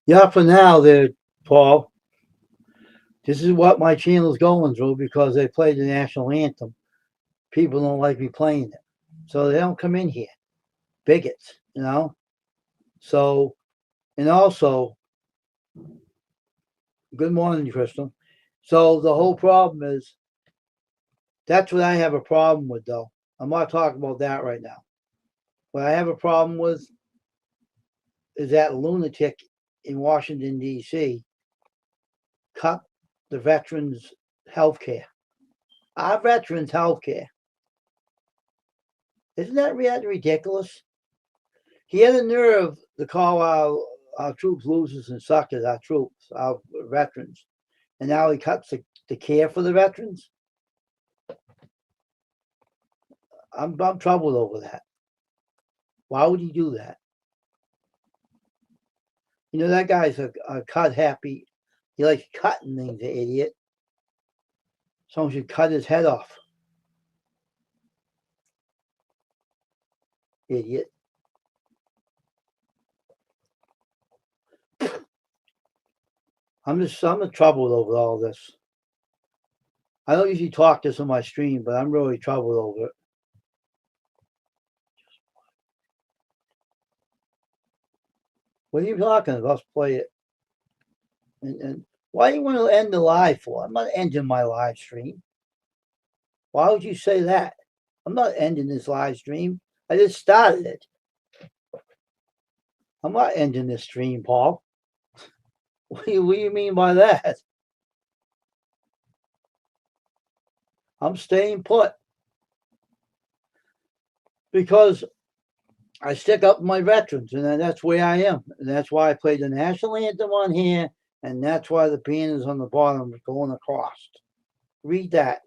Yeah, for now there, Paul. This is what my channel's going through because they play the national anthem. People don't like me playing it. So they don't come in here. Bigots, you know? So, and also, good morning, Crystal. So the whole problem is that's what I have a problem with, though. I'm not talking about that right now. What I have a problem with is that lunatic in Washington, D.C. cut the veterans' health care. Our veterans' health care. Isn't that ridiculous? He had the nerve to call our troops losers and suckers, our troops, our veterans. And now he cuts the care for the veterans. I'm troubled over that. Why would he do that? You know, that guy's a cut happy. He likes cutting things, the idiot. Someone should cut his head off. Idiot. I'm troubled over all this. I don't usually talk this on my stream, but I'm really troubled over it. What are you talking about? Let's play it. And why do you want to end the live for? I'm not ending my live stream. Why would you say that? I'm not ending this live stream. I just started it. I'm not ending this stream, Paul. What do you mean by that? I'm staying put. Because I stick up my veterans, and that's where I am. And that's why I played the national anthem on here, and that's why the pen is on the bottom going across. Read that.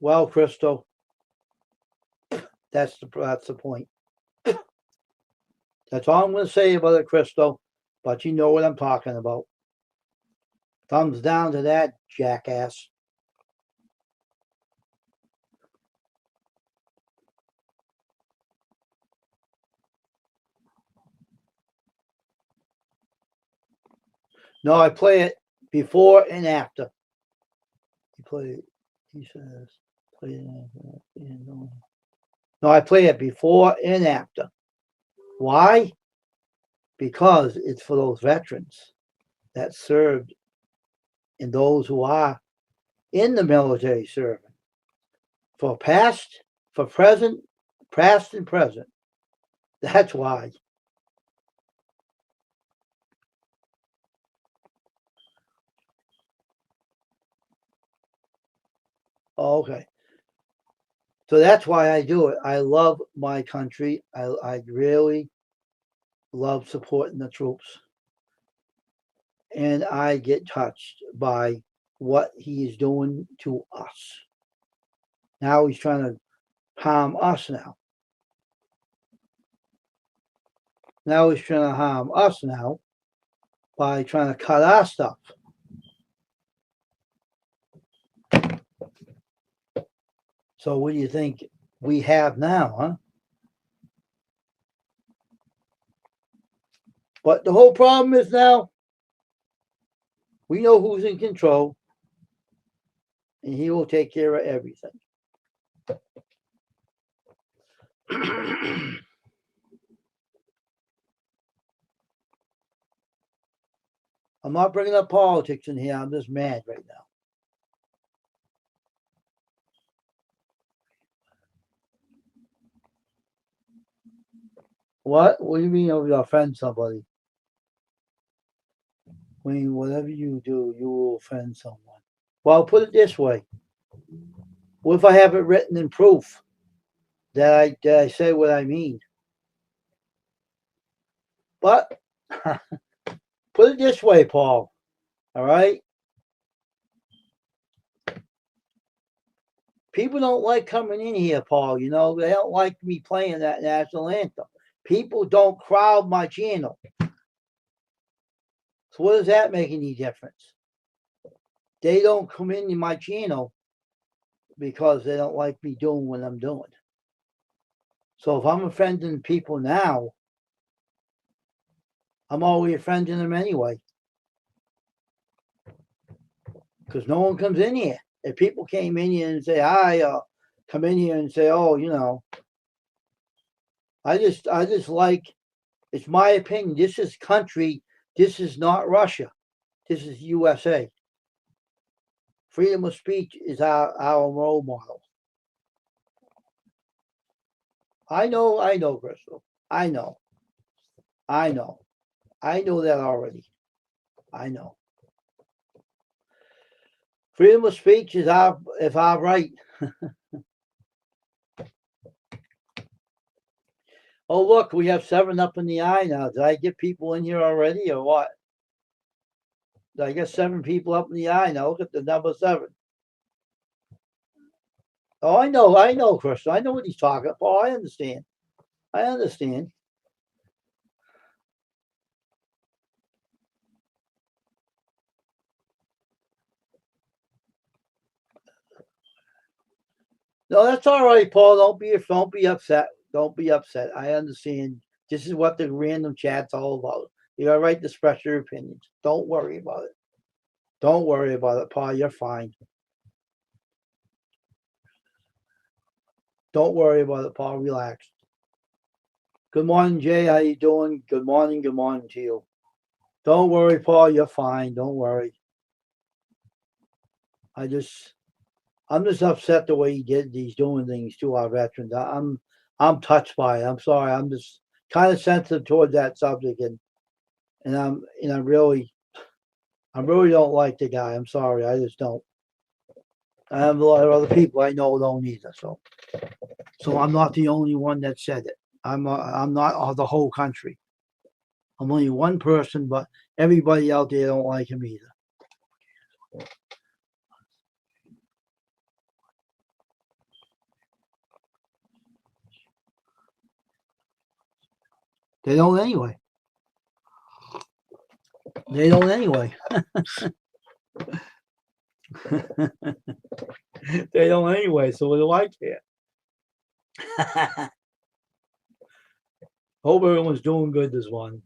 Well, Crystal, that's the point. That's all I'm going to say about it, Crystal. But you know what I'm talking about. Thumbs down to that, jackass. No, I play it before and after. He says, play it after. No, I play it before and after. Why? Because it's for those veterans that served and those who are in the military serving. For past, for present, past and present. That's why. Okay. So that's why I do it. I love my country. I really love supporting the troops. And I get touched by what he is doing to us. Now he's trying to harm us now. Now he's trying to harm us now by trying to cut our stuff. So what do you think we have now, huh? But the whole problem is now we know who's in control, and he will take care of everything. I'm not bringing up politics in here. I'm just mad right now. What? What do you mean you'll offend somebody? When whatever you do, you will offend someone. Well, put it this way. What if I have it written in proof that I say what I mean? But put it this way, Paul. All right? People don't like coming in here, Paul. You know, they don't like me playing that national anthem. People don't crowd my channel. So what does that make any difference? They don't come into my channel because they don't like me doing what I'm doing. So if I'm offending people now, I'm always offending them anyway. Because no one comes in here. If people came in here and say hi, come in here and say, oh, I just like, it's my opinion. This is country. This is not Russia. This is USA. Freedom of speech is our role model. I know, Crystal. I know that already. I know. Freedom of speech is our right. Oh, look, we have 7 up in the eye now. Did I get people in here already or what? Did I get 7 people up in the eye now? Look at the number 7. Oh, I know, Crystal. I know what he's talking about. Oh, I understand. No, that's all right, Paul. Don't be upset. Don't be upset. I understand. This is what the random chat's all about. You got a right to express your opinions. Don't worry about it. Don't worry about it, Paul. You're fine. Don't worry about it, Paul. Relax. Good morning, Jay. How you doing? Good morning to you. Don't worry, Paul. You're fine. Don't worry. I'm just upset the way he's doing things to our veterans. I'm touched by it. I'm sorry. I'm just kind of sensitive towards that subject, and I really don't like the guy. I'm sorry. I just don't. I have a lot of other people I know don't either. So I'm not the only one that said it. I'm not the whole country. I'm only one person, but everybody out there don't like him either. They don't anyway. They don't anyway. They don't anyway. So what do I care? Hope everyone's doing good this one.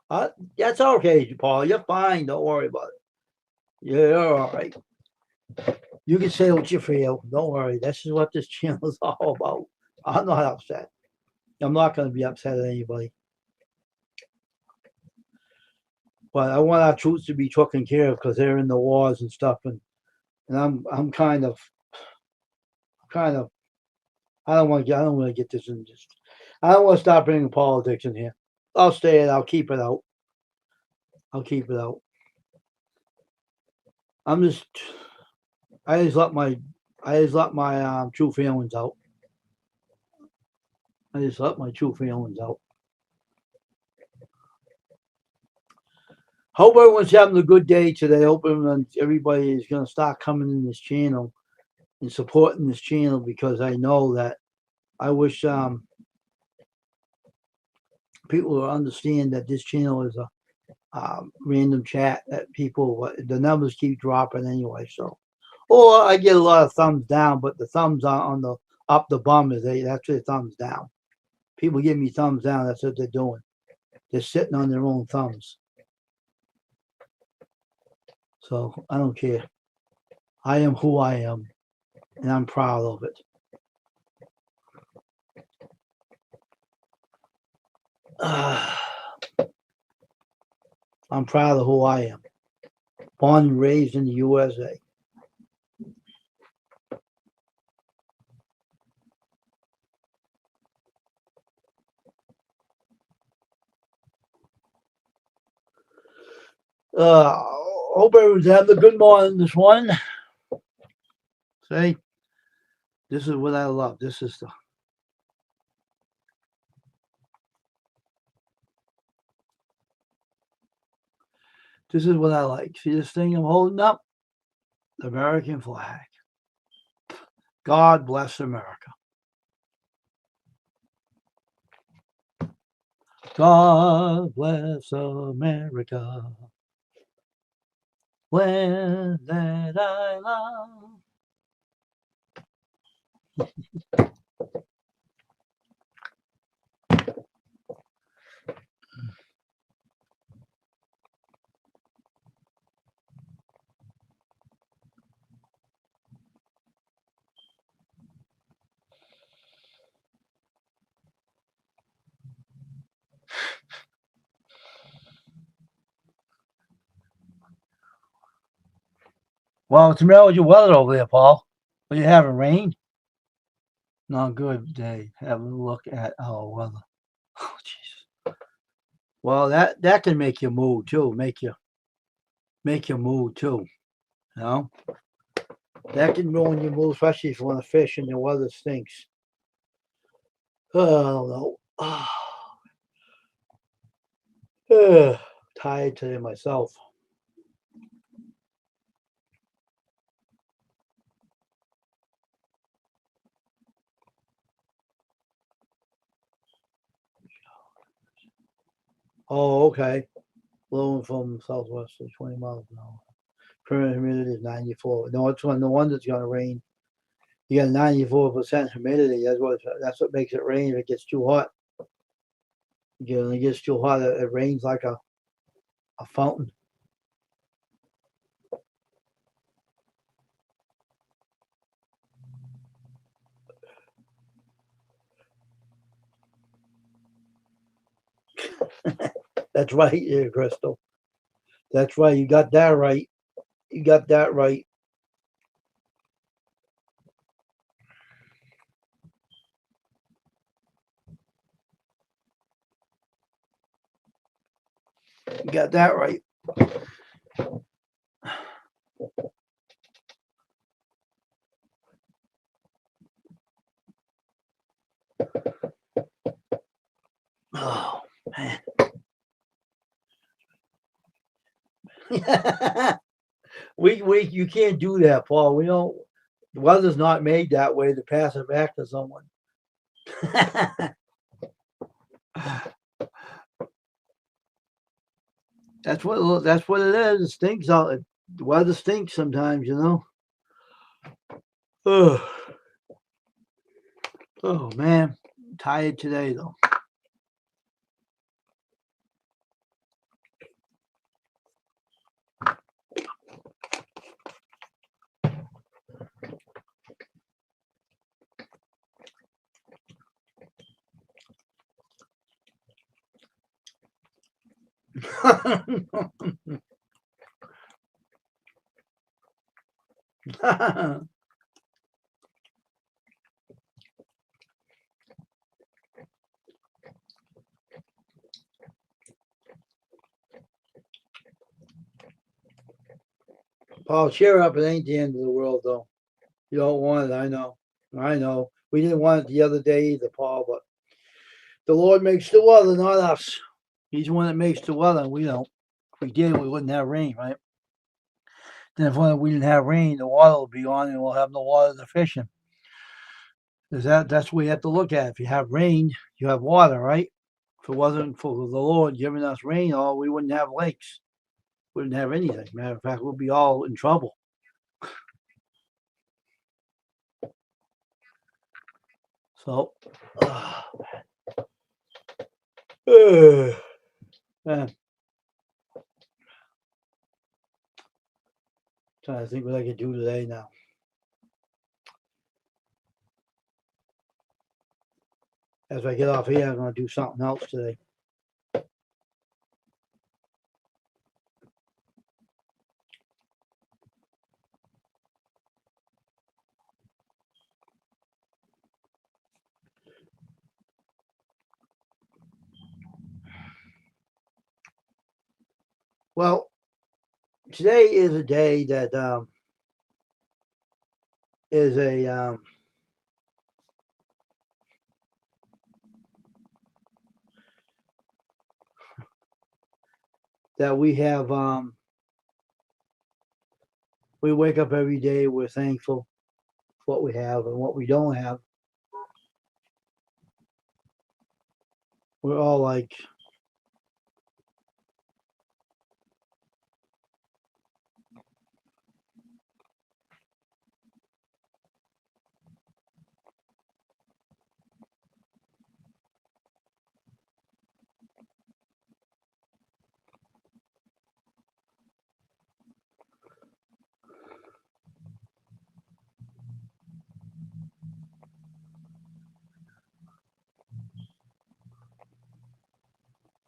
That's okay, Paul. You're fine. Don't worry about it. You're all right. You can say what you feel. Don't worry. This is what this channel is all about. I'm not upset. I'm not going to be upset at anybody. But I want our troops to be taken care of because they're in the wars and stuff, and I'm kind of I don't want to get this in just. I don't want to start bringing politics in here. I'll stay in. I'll keep it out. I'm just. I just let my true feelings out. Hope everyone's having a good day today. Hope everybody is going to start coming in this channel and supporting this channel because I know that I wish people will understand that this channel is a random chat that the numbers keep dropping anyway. So, or I get a lot of thumbs down, but the thumbs on the up the bum that's their thumbs down. People give me thumbs down. That's what they're doing. They're sitting on their own thumbs. So I don't care. I am who I am, and I'm proud of it. I'm proud of who I am. Born and raised in the USA. Hope everyone's having a good morning this one. See, this is what I love. This is what I like. See this thing I'm holding up? The American flag. God bless America. God bless America. When that I love. Well, what's the matter with your weather over there, Paul? Are you having rain? Not good day. Have a look at our weather. Oh, Jesus. Well, that can make you mood too. Make your mood too. You know, that can ruin your mood, especially if you want to fish and the weather stinks. Oh, I don't know. Tired today myself. Oh, okay. Blowing from southwest to 20 miles an hour. Current humidity is 94. No, it's no wonder it's gonna rain. You got 94% humidity. That's what makes it rain if it gets too hot. When it gets too hot, it rains like a fountain. That's right, yeah, Crystal. That's right. You got that right. You got that right. You got that right. Oh man. we you can't do that, Paul. We don't. The weather's not made that way to pass it back to someone. that's what it is. It stinks out. The weather stinks sometimes, you know. Oh, oh man, I'm tired today though. Paul, cheer up. It ain't the end of the world though. You don't want it. I know. I know. We didn't want it the other day either, Paul. But the Lord makes the weather, not us. He's the one that makes the weather, and we don't. If we did, we wouldn't have rain, right? Then if we didn't have rain, the water will be on, and we'll have no water to fish in. That's what you have to look at. If you have rain, you have water, right? If it wasn't for the Lord giving us rain, all we wouldn't have lakes. We wouldn't have anything. Matter of fact, we'll be all in trouble. So, man, trying to think what I could do today now. As I get off here, I'm going to do something else today. Well, today is a day that is a that we have. We wake up every day. We're thankful for what we have and what we don't have. We're all like,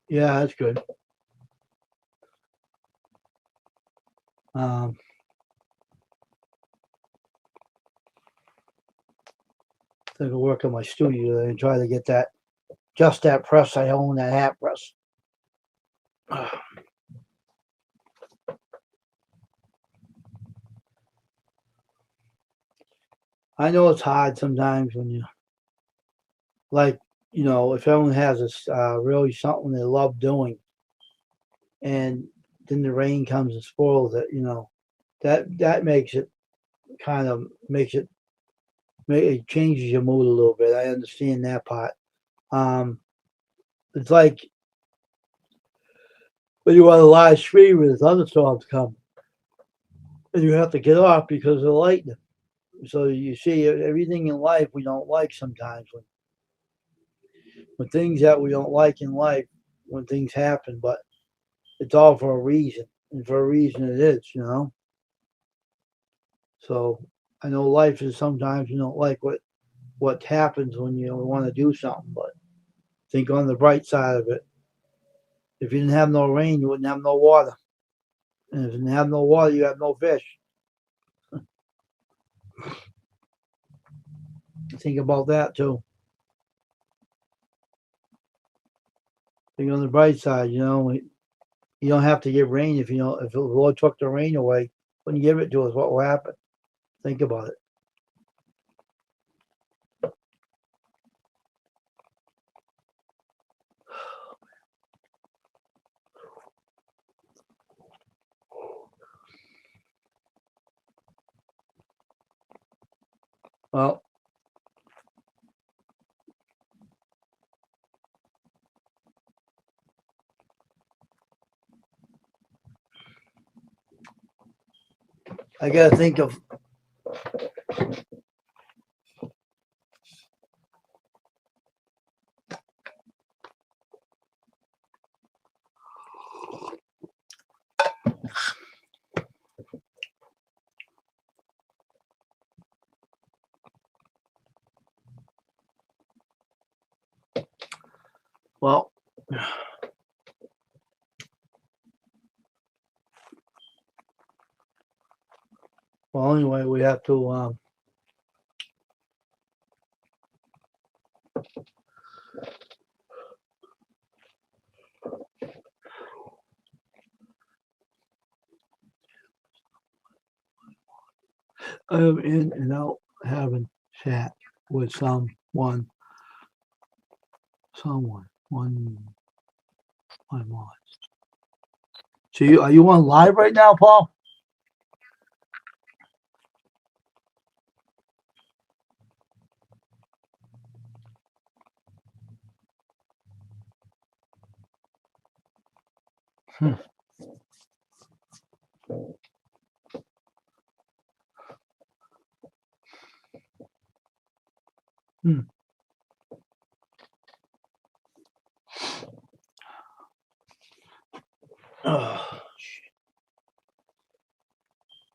Yeah, that's good. Um, I think I work in my studio and try to get that just that press I own, that hat press. I know it's hard sometimes when you like, if everyone has this really something they love doing, and then the rain comes and spoils it. That makes it kind of makes it it changes your mood a little bit. I understand that part. Um, it's like when you on a live stream and thunderstorms come, and you have to get off because of the lightning. So you see everything in life we don't like sometimes when things that we don't like in life when things happen, but it's all for a reason, and for a reason it is. So I know life is sometimes you don't like what happens when you want to do something, but think on the bright side of it. If you didn't have no rain, you wouldn't have no water, and if you didn't have no water, you have no fish. Think about that too. Think on the bright side. You don't have to get rain if the Lord took the rain away, wouldn't give it to us. What will happen? Think about it. Well, I got to think of. Well, anyway, we have to. I am in and out having chat with one mod. So are you on live right now, Paul? Hmm. Hmm.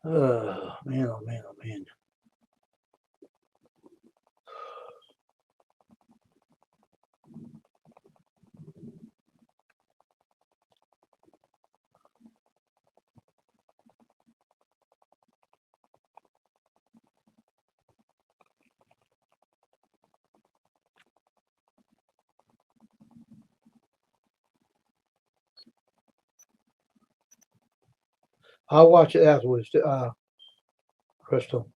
Oh, man, oh man, oh man. I'll watch it afterwards, Crystal.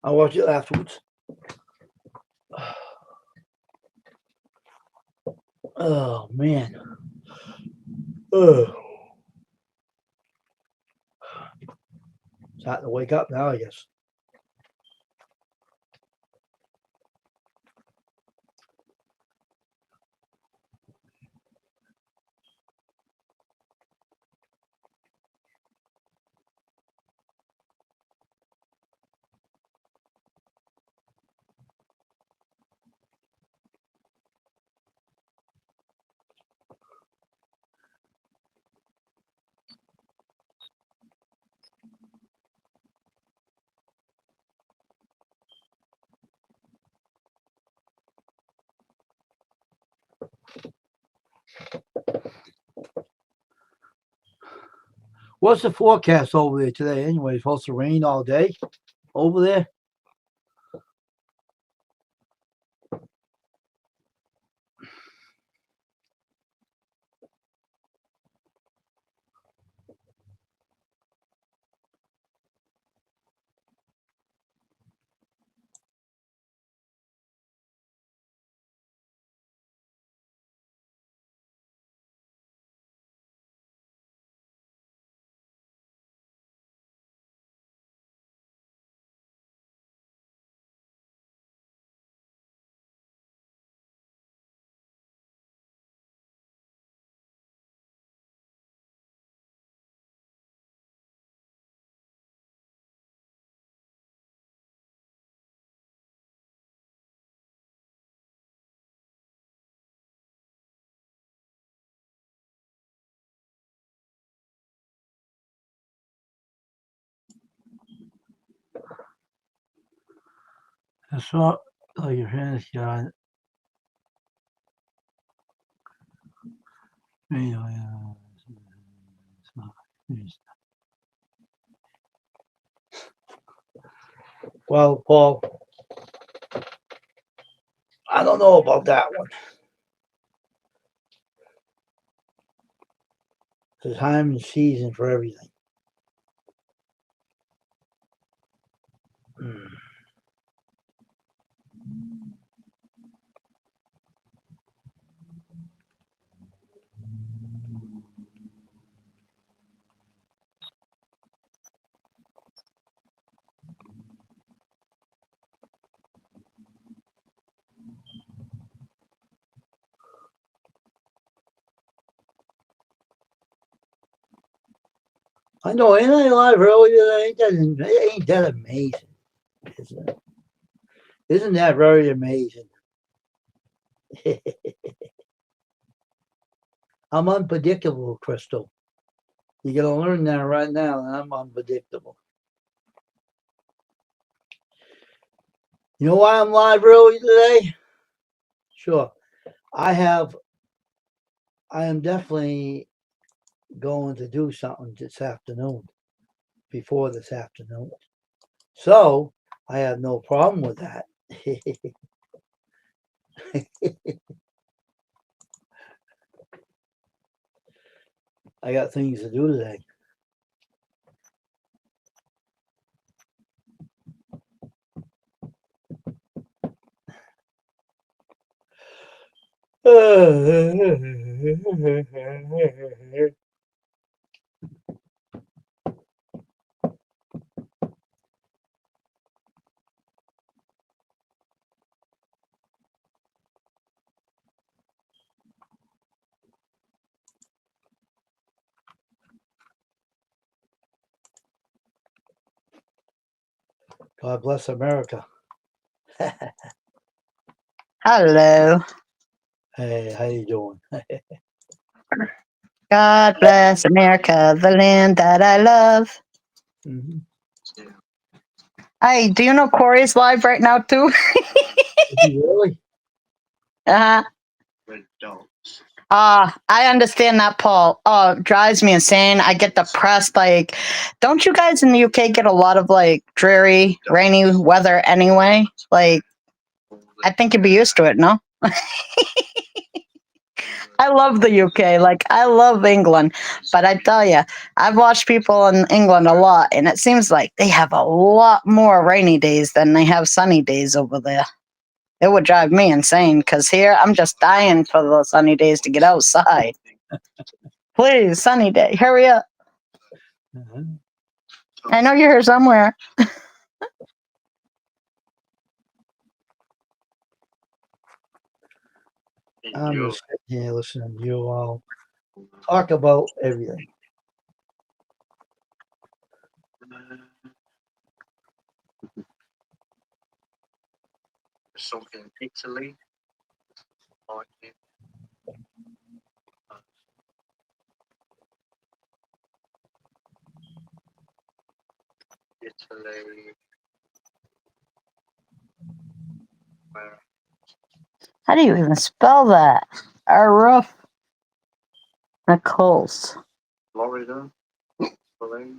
I'll watch it afterwards. Oh man. Oh, starting to wake up now, I guess. What's the forecast over there today? Anyway, it's supposed to rain all day over there. I saw your hands, John. Well, Paul, I don't know about that one. There's time and season for everything. I know, ain't I alive earlier? Ain't that amazing? Isn't it? Isn't that very amazing? I'm unpredictable, Crystal. You got to learn that right now. I'm unpredictable. You know why I'm live early today? Sure. I am definitely going to do something this afternoon, before this afternoon. So I have no problem with that. I got things to do today. God bless America. Hello. Hey, how you doing? God bless America, the land that I love. Mm-hmm. Hey, do you know Corey's live right now too? Really? uh-huh. I understand that, Paul. Oh, it drives me insane. I get depressed. Like, don't you guys in the UK get a lot of like dreary, rainy weather anyway? Like, I think you'd be used to it, no? I love the UK. Like, I love England. But I tell you, I've watched people in England a lot, and it seems like they have a lot more rainy days than they have sunny days over there. It would drive me insane because here I'm just dying for the sunny days to get outside. Please, sunny day, hurry up. Uh-huh. I know you're here somewhere. I'm just sitting here listening to you all talk about everything. Italy. Italy. How do you even spell that? Aruf Nichols. Florida. Peru,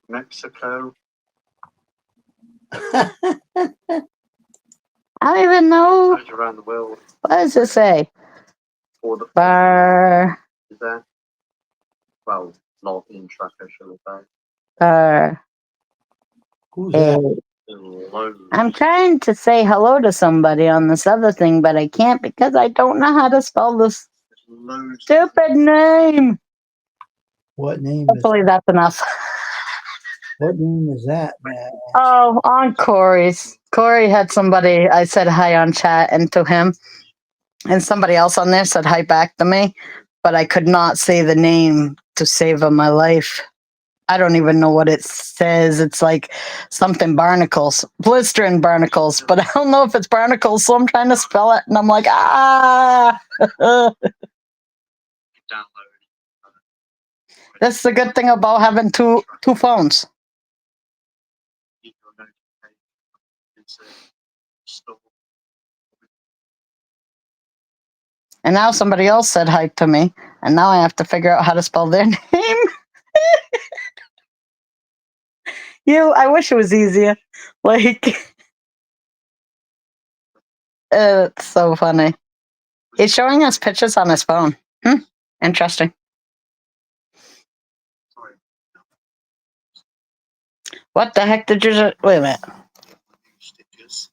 Mexico. I don't even know. Goes around the world. What does it say? Or the Bar, is there? Well, not in tracker, shall we say. bar. Who's that? Loads. I'm trying to say hello to somebody on this other thing, but I can't because I don't know how to spell this Loads. stupid name. What name is Hopefully that's enough. that, man? Oh, on Corey's. Corey had somebody, I said hi on chat and to him, and somebody else on there said hi back to me, but I could not say the name to save my life. I don't even know what it says. It's like something barnacles, blistering barnacles, but I don't know if it's barnacles, so I'm trying to spell it, and I'm like, ah. Download. That's the good thing about having two phones. Keep your notifications. It's store. And now somebody else said hi to me, and now I have to figure out how to spell their name. I wish it was easier. Like, it's so funny. He's showing us pictures on his phone. Interesting. Sorry. What the heck did you just, wait a minute. Stickers.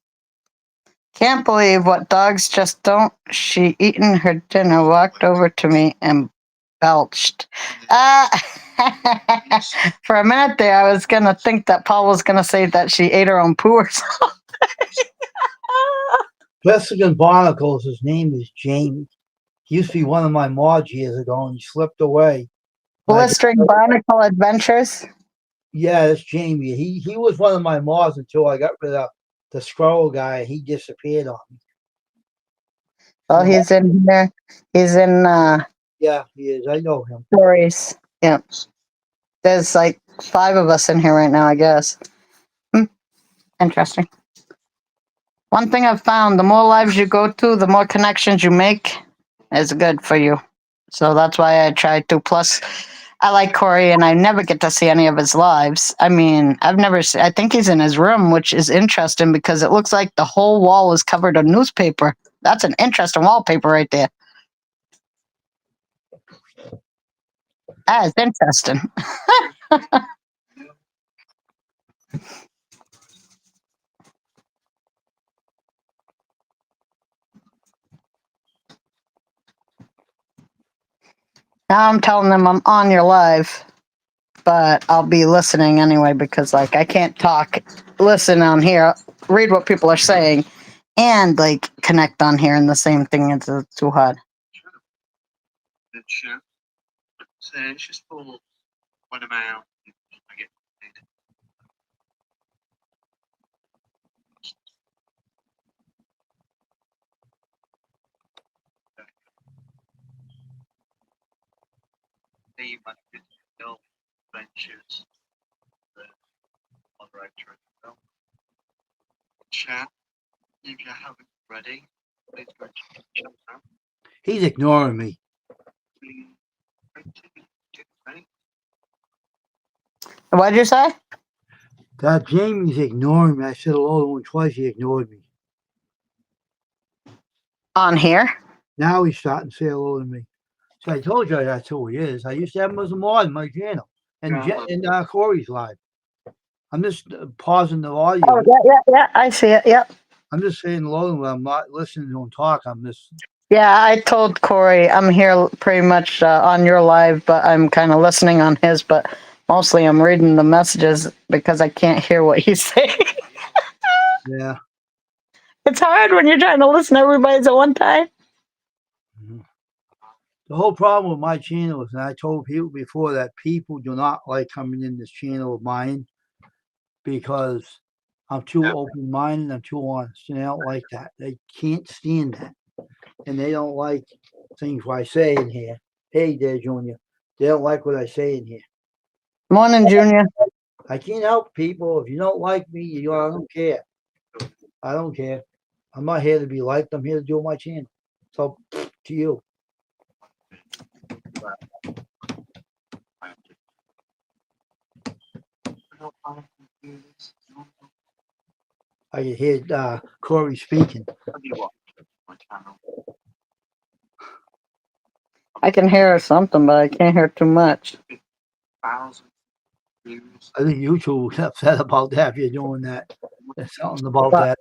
Can't believe what dogs just don't. She eaten her dinner, walked over to me and belched. For a minute there, I was going to think that Paul was going to say that she ate her own poo or something. Mexican Barnacles, his name is Jamie. He used to be one of my mods years ago and he slipped away. Blistering Barnacle Adventures. Yeah, that's Jamie. He was one of my mods until I got rid of the squirrel guy. He disappeared on me. Oh, he's in here. He's in Yeah, he is. I know him. stories. Yeah. There's like 5 of us in here right now, I guess. Interesting. One thing I've found, the more lives you go to, the more connections you make is good for you. So that's why I try to. Plus, I like Corey and I never get to see any of his lives. I mean, I think he's in his room, which is interesting because it looks like the whole wall is covered in newspaper. That's an interesting wallpaper right there. That is interesting. Now I'm telling them I'm on your live, but I'll be listening anyway because like I can't listen on here, read what people are saying, and like connect on here and the same thing. It's too hard. The chat. So it's just for when I'm out. I get paid. The Magnificent Ventures. The moderator as well. Chat. If you haven't already, please go to the chat now. He's ignoring me. What'd you say? That Jamie's ignoring me. I said hello to him twice. He ignored me. On here? Now he's starting to say hello to me. So I told you that's who he is. I used to have him as a mod in my channel. And Corey's live. I'm just pausing the audio. Oh, yeah. I see it. Yep. I'm just saying hello to him. I'm not listening to him talk. I'm just. Yeah, I told Corey I'm here pretty much on your live, but I'm kind of listening on his, but mostly I'm reading the messages because I can't hear what he's saying. Yeah. It's hard when you're trying to listen to everybody's at one time. The whole problem with my channel is, and I told people before, that people do not like coming in this channel of mine because I'm too open-minded, I'm too honest, and they don't like that. They can't stand that. And they don't like things what I say in here. Hey there, Junior. They don't like what I say in here. Morning, Junior. I can't help people. If you don't like me, I don't care. I don't care. I'm not here to be liked. I'm here to do my channel. So, to you. not buy computers. I can hear Corey speaking. Have you watched my channel? I can hear something, but I can't hear too much. 1,000 views. I think YouTube is upset about that if you're doing that. There's something about But- that.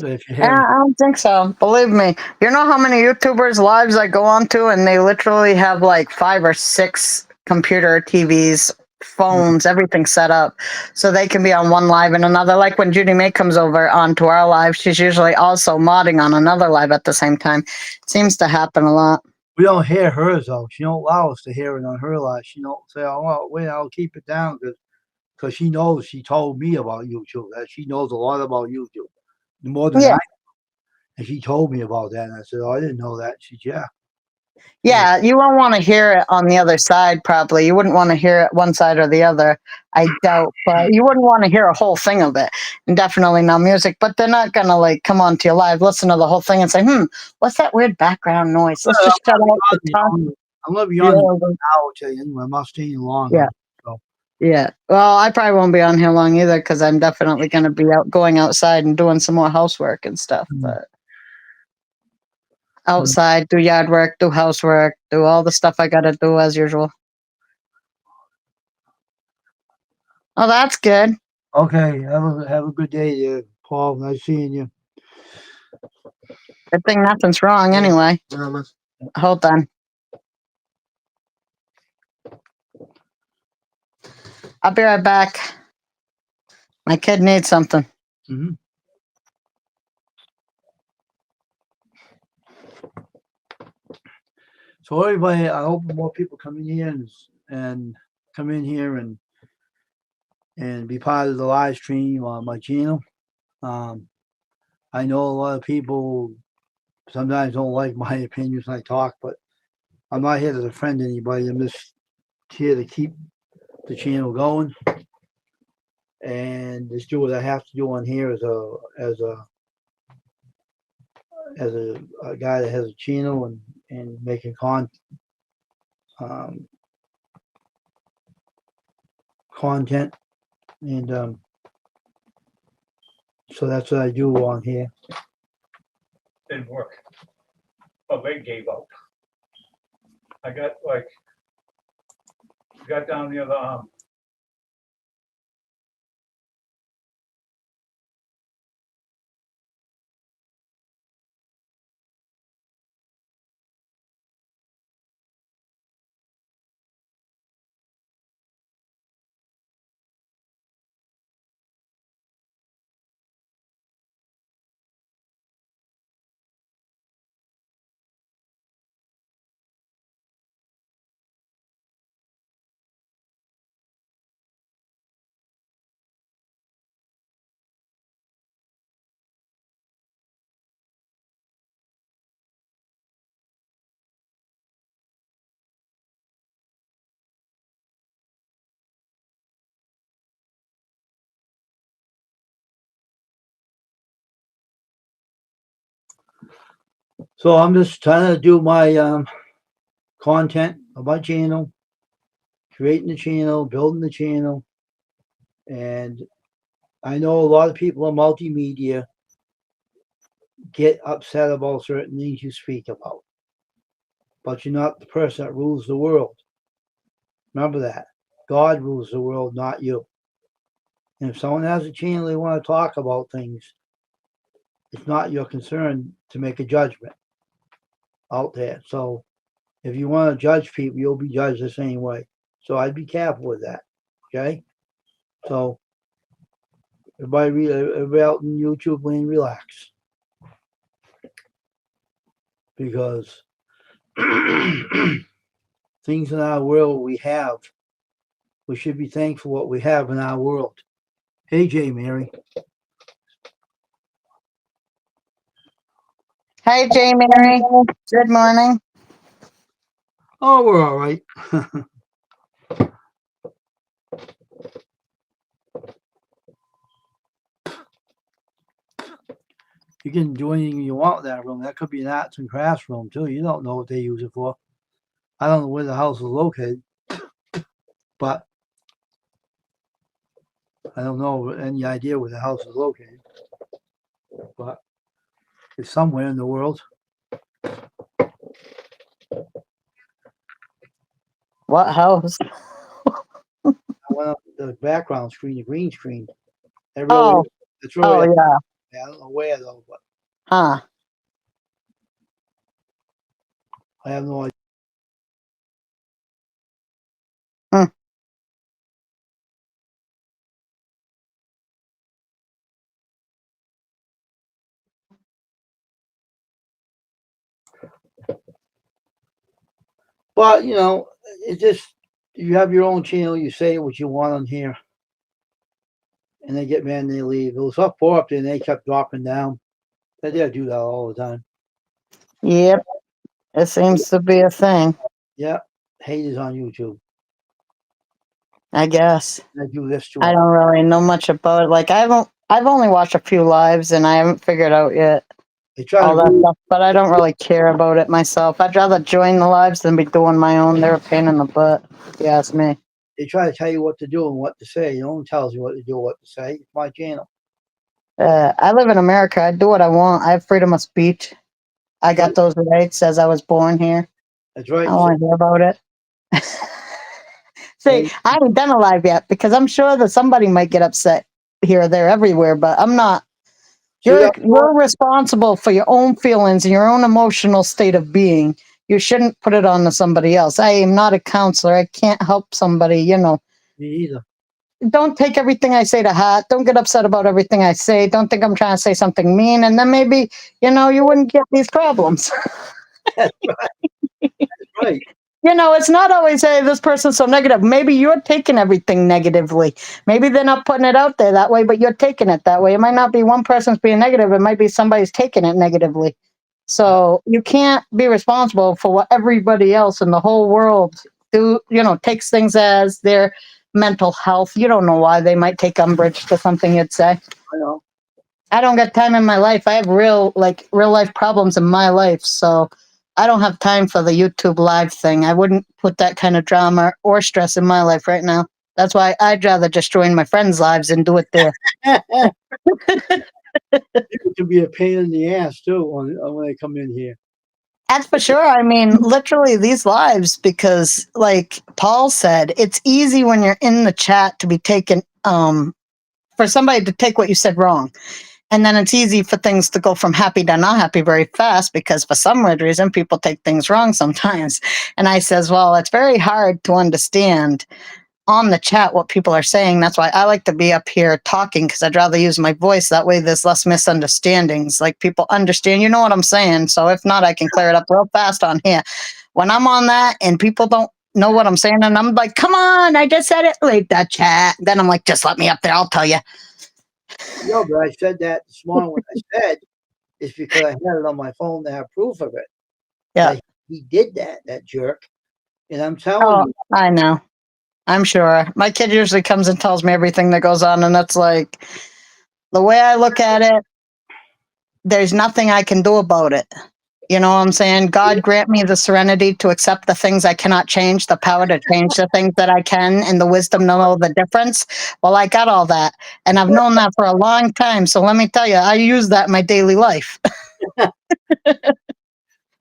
But if you Yeah, hear, I don't think so. Believe me. You know how many YouTubers' lives I go on to, and they literally have like 5 or 6 computer TVs, phones, everything set up, so they can be on one live and another. Like when Judy May comes over onto our live, she's usually also modding on another live at the same time. Seems to happen a lot. we don't hear hers though. She don't allow us to hear it on her live. She don't say, "Oh, well, wait, I'll keep it down," because she knows. She told me about YouTube. That she knows a lot about YouTube, more than Yeah. I. And she told me about that, and I said, "Oh, I didn't know that." She said, "Yeah." Yeah, you won't want to hear it on the other side, probably. You wouldn't want to hear it one side or the other, I doubt. But you wouldn't want to hear a whole thing of it. And definitely not music. But they're not going to, like, come on to your live, listen to the whole thing and say, what's that weird background noise? Let's just shut out the talk. I'm gonna be Yeah, on now. Tell you, I'm not staying long. Yeah. Yeah. Well, I probably won't be on here long either because I'm definitely going to be going outside and doing some more housework and stuff. But outside, do yard work, do housework, do all the stuff I got to do as usual. Oh, that's good. Okay, have a good day, there, Paul. Nice seeing you. Good thing nothing's wrong anyway. Hold on. I'll be right back. My kid needs something. Mhm. So everybody, I hope more people come in here and come in here and be part of the live stream on my channel. I know a lot of people sometimes don't like my opinions when I talk, but I'm not here to defend anybody. I'm just here to keep the channel going and just do what I have to do on here as a guy that has a channel and making content and so that's what I do on here. Didn't work. My leg gave out. I got like, got down near the So I'm just trying to do my content of my channel, creating the channel, building the channel, and I know a lot of people in multimedia get upset about certain things you speak about, but you're not the person that rules the world. Remember that. God rules the world, not you. And if someone has a channel they want to talk about things, it's not your concern to make a judgment out there. So if you want to judge people, you'll be judged the same way. So I'd be careful with that. Okay? So everybody out in YouTube land, relax. Because things in our world we should be thankful what we have in our world. Hey, Jay, Mary. Hey, Jay Mary. Good morning. Oh, we're all right. You can do anything you want in that room. That could be an arts and crafts room too. You don't know what they use it for. I don't know where the house is located, but I don't know any idea where the house is located, but it's somewhere in the world. What house? I went up the background screen, the green screen. It really, Oh, it's oh really, yeah. I don't know where though, but Huh. I have no idea. Hmm. But you know, it just you have your own channel. You say what you want on here, and they get mad and they leave. It was up four up there, and they kept dropping down. They did do that all the time. Yep. It seems to be a thing, Yeah, haters on YouTube. I guess. They do this to I them. don't really know much about it. Like I've only watched a few lives and I haven't figured out yet They try all to that ruin, stuff, but I don't really care about it myself. I'd rather join the lives than be doing my own. They're a pain in the butt, if you ask me. they try to tell you what to do and what to say. No one tells you what to do or what to say. It's my channel. I live in America. I do what I want. I have freedom of speech. I got those rights as I was born here. That's I right. don't want to hear about it. See, Hey, I haven't done a live yet because I'm sure that somebody might get upset here, there, everywhere, but I'm not. see that? You're responsible for your own feelings and your own emotional state of being. You shouldn't put it on to somebody else. I am not a counselor. I can't help somebody, you know. Me either. Don't take everything I say to heart. Don't get upset about everything I say. Don't think I'm trying to say something mean, and then maybe, you know, you wouldn't get these problems. That's right. You know, it's not always, hey, this person's so negative. Maybe you're taking everything negatively. Maybe they're not putting it out there that way, but you're taking it that way. It might not be one person's being negative. It might be somebody's taking it negatively. So you can't be responsible for what everybody else in the whole world takes things as their mental health. You don't know why they might take umbrage to something you'd say. I know. I don't got time in my life. I have real life problems in my life. So I don't have time for the YouTube live thing. I wouldn't put that kind of drama or stress in my life right now. That's why I'd rather just join my friends' lives and do it there. It can be a pain in the ass too when they come in here. That's for sure. I mean, literally these lives, because like Paul said, it's easy when you're in the chat to be taken, for somebody to take what you said wrong. And then it's easy for things to go from happy to not happy very fast because for some weird reason, people take things wrong sometimes. And I says, well, it's very hard to understand on the chat what people are saying. That's why I like to be up here talking because I'd rather use my voice. That way there's less misunderstandings. Like people understand, you know what I'm saying. So if not, I can clear it up real fast on here. When I'm on that and people don't know what I'm saying, and I'm like, come on, I just said it like that chat. Then I'm like, just let me up there, I'll tell you. No, but I said that this morning when I said it's because I had it on my phone to have proof of it. Yeah. That he did that jerk. And I'm telling Oh, you, I know. I'm sure. My kid usually comes and tells me everything that goes on, and that's like the way I look at it, there's nothing I can do about it. You know what I'm saying? God grant me the serenity to accept the things I cannot change, the power to change the things that I can, and the wisdom to know the difference. Well, I got all that. And I've known that for a long time. So let me tell you, I use that in my daily life.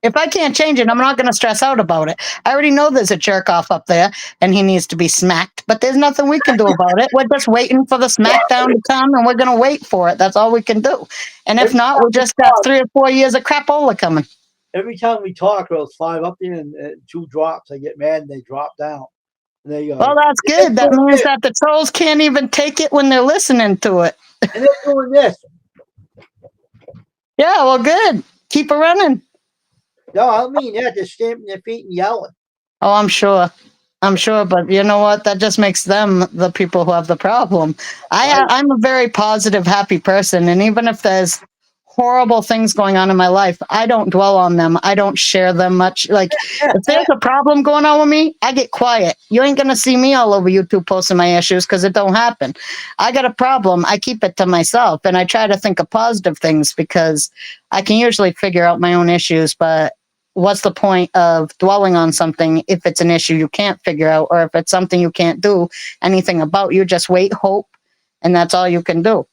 If I can't change it, I'm not going to stress out about it. I already know there's a jerk off up there and he needs to be smacked, but there's nothing we can do about it. We're just waiting for the smackdown to come and we're going to wait for it. That's all we can do. And if not, we just got 3 or 4 years of crapola coming. every time we talk, those 5 up there and 2 drops, I get mad and they drop down. And they go, Well, that's good. That means that the trolls can't even take it when they're listening to it. and they're doing this. Yeah, well, good. Keep it running. No, I don't mean that. They're stamping their feet and yelling. Oh, I'm sure. I'm sure, but you know what? That just makes them the people who have the problem. I'm a very positive, happy person, and even if there's horrible things going on in my life, I don't dwell on them. I don't share them much. Like if there's a problem going on with me, I get quiet. You ain't gonna see me all over YouTube posting my issues because it don't happen. I got a problem. I keep it to myself, and I try to think of positive things because I can usually figure out my own issues, but what's the point of dwelling on something if it's an issue you can't figure out or if it's something you can't do anything about? You just wait, hope, and that's all you can do.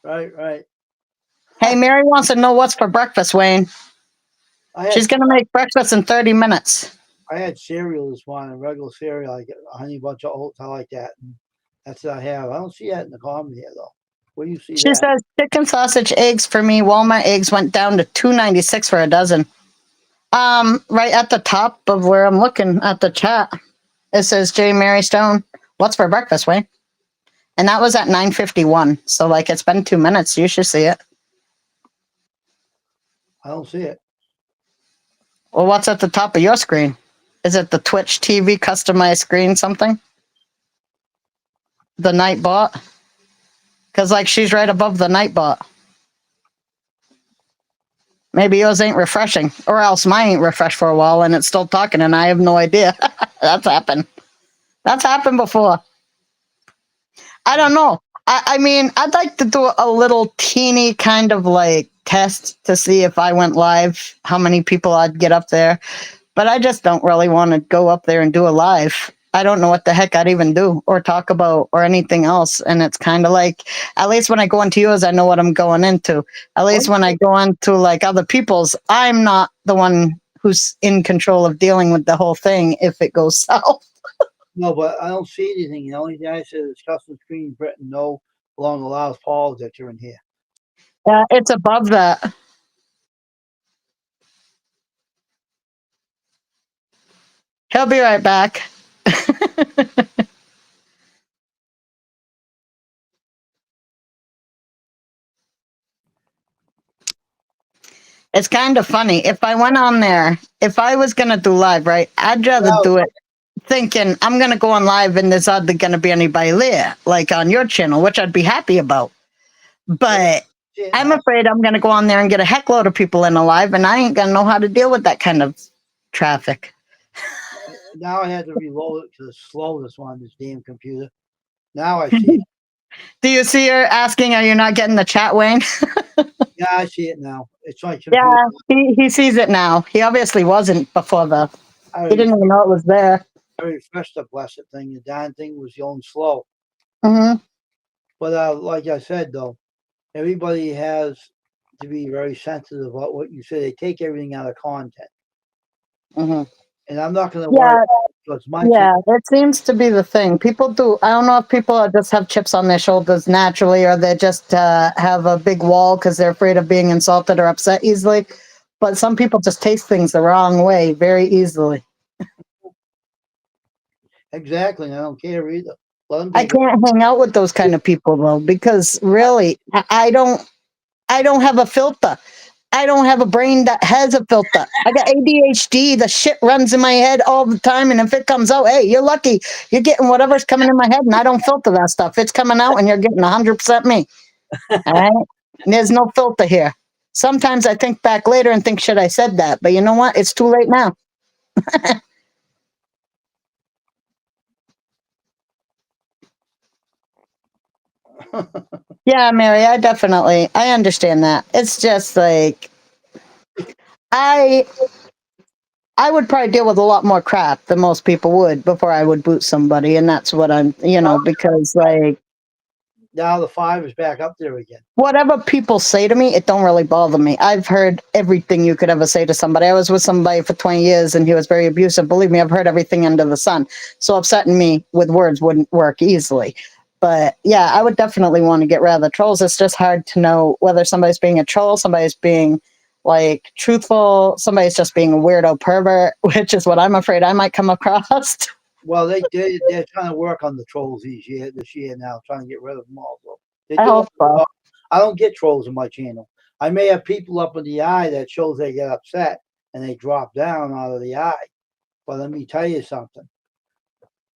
Right. Hey, Mary wants to know what's for breakfast, Wayne. I She's had, gonna make breakfast in 30 minutes. I had cereal this morning, regular cereal, like a honey bunch of oats. I like that. And that's what I have. I don't see that in the comment here though. Where do you see She that? says chicken sausage eggs for me. Walmart eggs went down to $2.96 for a dozen. Right at the top of where I'm looking at the chat, it says J. Mary Stone. What's for breakfast, Wayne? And that was at 9:51. So like it's been 2 minutes. You should see it. I don't see it. Well, what's at the top of your screen? Is it the Twitch TV customized screen something? The Nightbot? Because like she's right above the Nightbot. Maybe yours ain't refreshing, or else mine ain't refreshed for a while and it's still talking and I have no idea. That's happened. That's happened before. I don't know. I mean, I'd like to do a little teeny kind of like test to see if I went live, how many people I'd get up there. But I just don't really want to go up there and do a live. I don't know what the heck I'd even do or talk about or anything else. And it's kind of like, at least when I go into yours, I know what I'm going into. At least when I go into like other people's, I'm not the one who's in control of dealing with the whole thing if it goes south. No, but I don't see anything. The only thing I said is custom screen, Britain, no, along allows Paul that you're in here. Yeah, it's above that. He'll be right back. It's kind of funny. If I went on there, if I was going to do live, right, I'd rather No. do it thinking I'm going to go on live and there's hardly going to be anybody there, like on your channel, which I'd be happy about. But See it I'm now. afraid I'm going to go on there and get a heckload of people in a live, and I ain't going to know how to deal with that kind of traffic. Now I had to reload it because it's slow, this one, this damn computer. Now I see it. Do you see her asking, are you not getting the chat, Wayne? Yeah, I see it now. It's my computer. Yeah, he sees it now. He obviously wasn't before the, I, he didn't even know it was there. I refreshed the blessed thing. The darn thing was going slow. Mm-hmm. But like I said, though, everybody has to be very sensitive about what you say. They take everything out of content. Mm-hmm. And I'm not going to Yeah, worry because my yeah, it seems to be the thing. People do. I don't know if people just have chips on their shoulders naturally, or they just have a big wall because they're afraid of being insulted or upset easily. But some people just taste things the wrong way very easily. exactly. And I don't care either. Let them I take it. can't hang out with those kind of people though, because really, I don't have a filter. I don't have a brain that has a filter. I got ADHD. The shit runs in my head all the time. And if it comes out, hey, you're lucky. You're getting whatever's coming in my head, and I don't filter that stuff. It's coming out, and you're getting 100% me. All right? There's no filter here. Sometimes I think back later and think, should I said that? But you know what? It's too late now. Yeah, Mary, I understand that. It's just like, I would probably deal with a lot more crap than most people would before I would boot somebody. And that's what I'm, because like Now the 5 is back up there again. whatever people say to me, it don't really bother me. I've heard everything you could ever say to somebody. I was with somebody for 20 years and he was very abusive. Believe me, I've heard everything under the sun. So upsetting me with words wouldn't work easily. But yeah, I would definitely want to get rid of the trolls. It's just hard to know whether somebody's being a troll, somebody's being like truthful, somebody's just being a weirdo pervert, which is what I'm afraid I might come across. Well, they're trying to work on the trolls this year now, trying to get rid of them all. So they're I doing hope so. well. I don't get trolls on my channel. I may have people up in the eye that shows they get upset and they drop down out of the eye. But let me tell you something.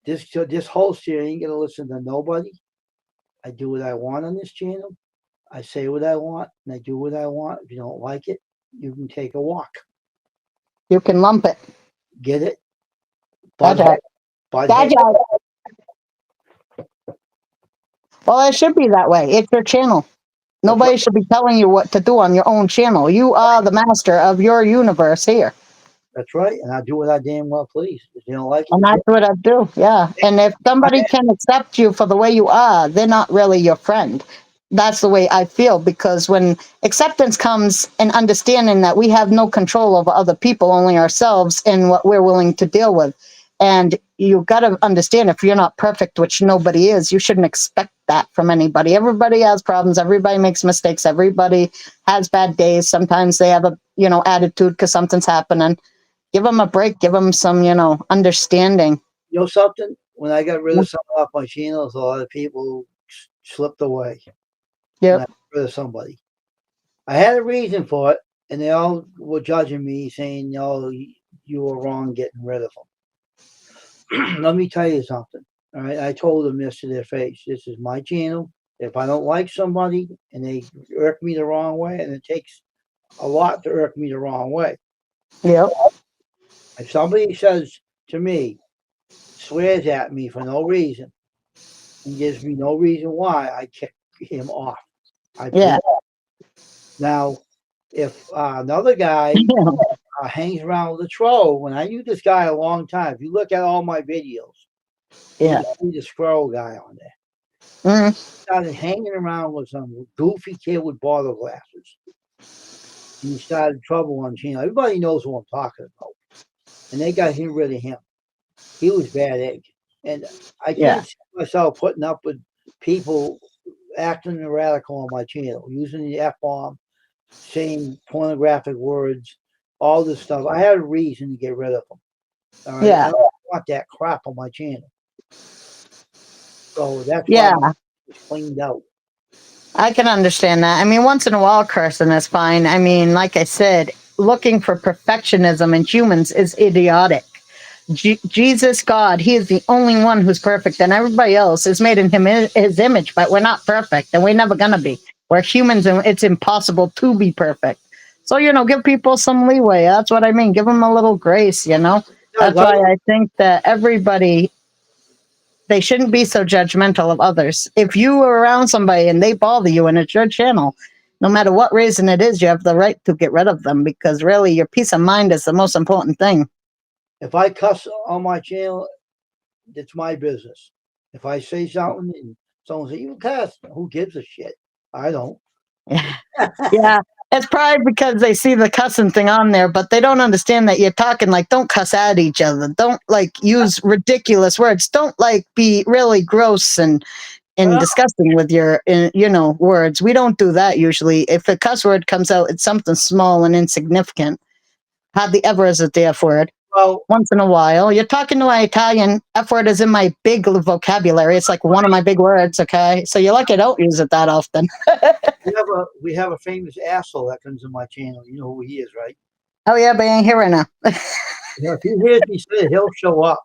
This host here ain't gonna listen to nobody. I do what I want on this channel. I say what I want and I do what I want. If you don't like it, you can take a walk. You can lump it. Get it? Gotcha. Butthead. Gotcha. Well, it should be that way. It's your channel. Nobody should be telling you what to do on your own channel. You are the master of your universe here. That's right. And I do what I damn well please. If you don't like it, And you that's what I do. Yeah. And if somebody can accept you for the way you are, they're not really your friend. That's the way I feel, because when acceptance comes and understanding that we have no control over other people, only ourselves and what we're willing to deal with. And you got to understand, if you're not perfect, which nobody is, you shouldn't expect that from anybody. Everybody has problems. Everybody makes mistakes. Everybody has bad days. Sometimes they have a, attitude because something's happening. Give them a break. Give them some, understanding. know something? When I got rid of something off my channels, a lot of people slipped away. When I Yep. got rid of somebody, I had a reason for it, and they all were judging me, saying, "No, you were wrong getting rid of them." Let me tell you something. All right, I told them this to their face. This is my channel. If I don't like somebody and they irk me the wrong way, and it takes a lot to irk me the wrong way. Yep. If somebody says to me, swears at me for no reason, and gives me no reason why, I kick him off. I Yeah. Now, if another guy hangs around with a troll, when I knew this guy a long time, if you look at all my videos, Yeah. you see the scroll guy on there. Mm. Started hanging around with some goofy kid with bottle glasses. And he started trouble on channel. Everybody knows who I'm talking about. And they got him rid of him. He was bad egg. And I Yeah. can't see myself putting up with people acting radical on my channel, using the F bomb, saying pornographic words, all this stuff. I had a reason to get rid of them. All right. Yeah. I don't want that crap on my channel. So that's Yeah. why it's cleaned out. I can understand that. I mean, once in a while, cursing is fine. I mean, like I said, looking for perfectionism in humans is idiotic. Jesus, God, He is the only one who's perfect, and everybody else is made in His image, but we're not perfect, and we're never going to be. We're humans, and it's impossible to be perfect. So, give people some leeway. That's what I mean. Give them a little grace, That's why I think that everybody, they shouldn't be so judgmental of others. If you are around somebody and they bother you and it's your channel, no matter what reason it is, you have the right to get rid of them, because really your peace of mind is the most important thing. If I cuss on my channel, it's my business. If I say something and someone says, "You cuss," who gives a shit? I don't. Yeah. It's probably because they see the cussing thing on there, but they don't understand that you're talking like, don't cuss at each other. Don't use ridiculous words. Don't be really gross and Well, disgusting with your, words. We don't do that usually. If a cuss word comes out, it's something small and insignificant. Hardly ever is it the F word. well, Once in a while. You're talking to my Italian. F word is in my big vocabulary. It's like one of my big words, okay? So you're lucky I don't use it that often. we have a famous asshole that comes in my channel. You know who he is, right? Oh, yeah, but I ain't here right now. If he hears me say it, he'll show up.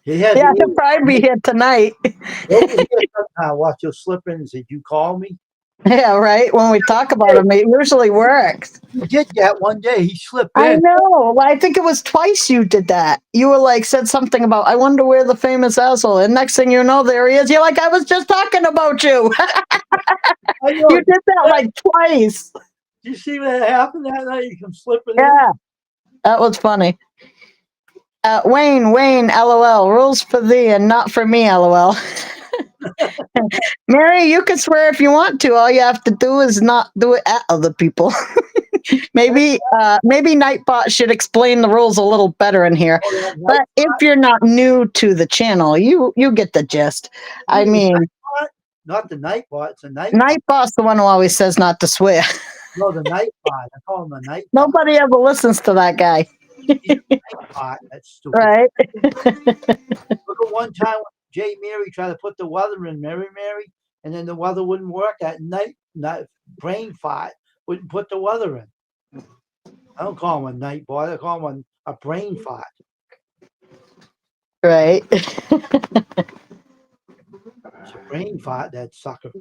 He has Yeah, he'll probably be here tonight. he'll be here sometime. Watch, he'll slip in and say, "You call me?" Yeah, right? When we talk about him, it usually works. He did that one day. He slipped I in. know. Well, I think it was twice you did that. You were said something about, I wonder where the famous asshole. And next thing you know, there he is. You're like, I was just talking about you. I know. You did that twice. Did you see what happened that night? You come slipping in. Yeah, that was funny. Wayne, LOL. Rules for thee and not for me, LOL. Mary, you can swear if you want to. All you have to do is not do it at other people. maybe Nightbot should explain the rules a little better in here. But if you're not new to the channel, you get the gist. I mean, not the Nightbot. It's a Nightbot. Nightbot's the one who always says not to swear. No, the Nightbot. I call him the Nightbot. Nobody ever listens to that guy. Nightbot. That's stupid. Right? Look at one time when Jay Mary tried to put the weather in Mary, and then the weather wouldn't work at night. Brain fart wouldn't put the weather in. I don't call him a Nightbot. I call him a brain fart. Right. It's a brain fart, that sucker.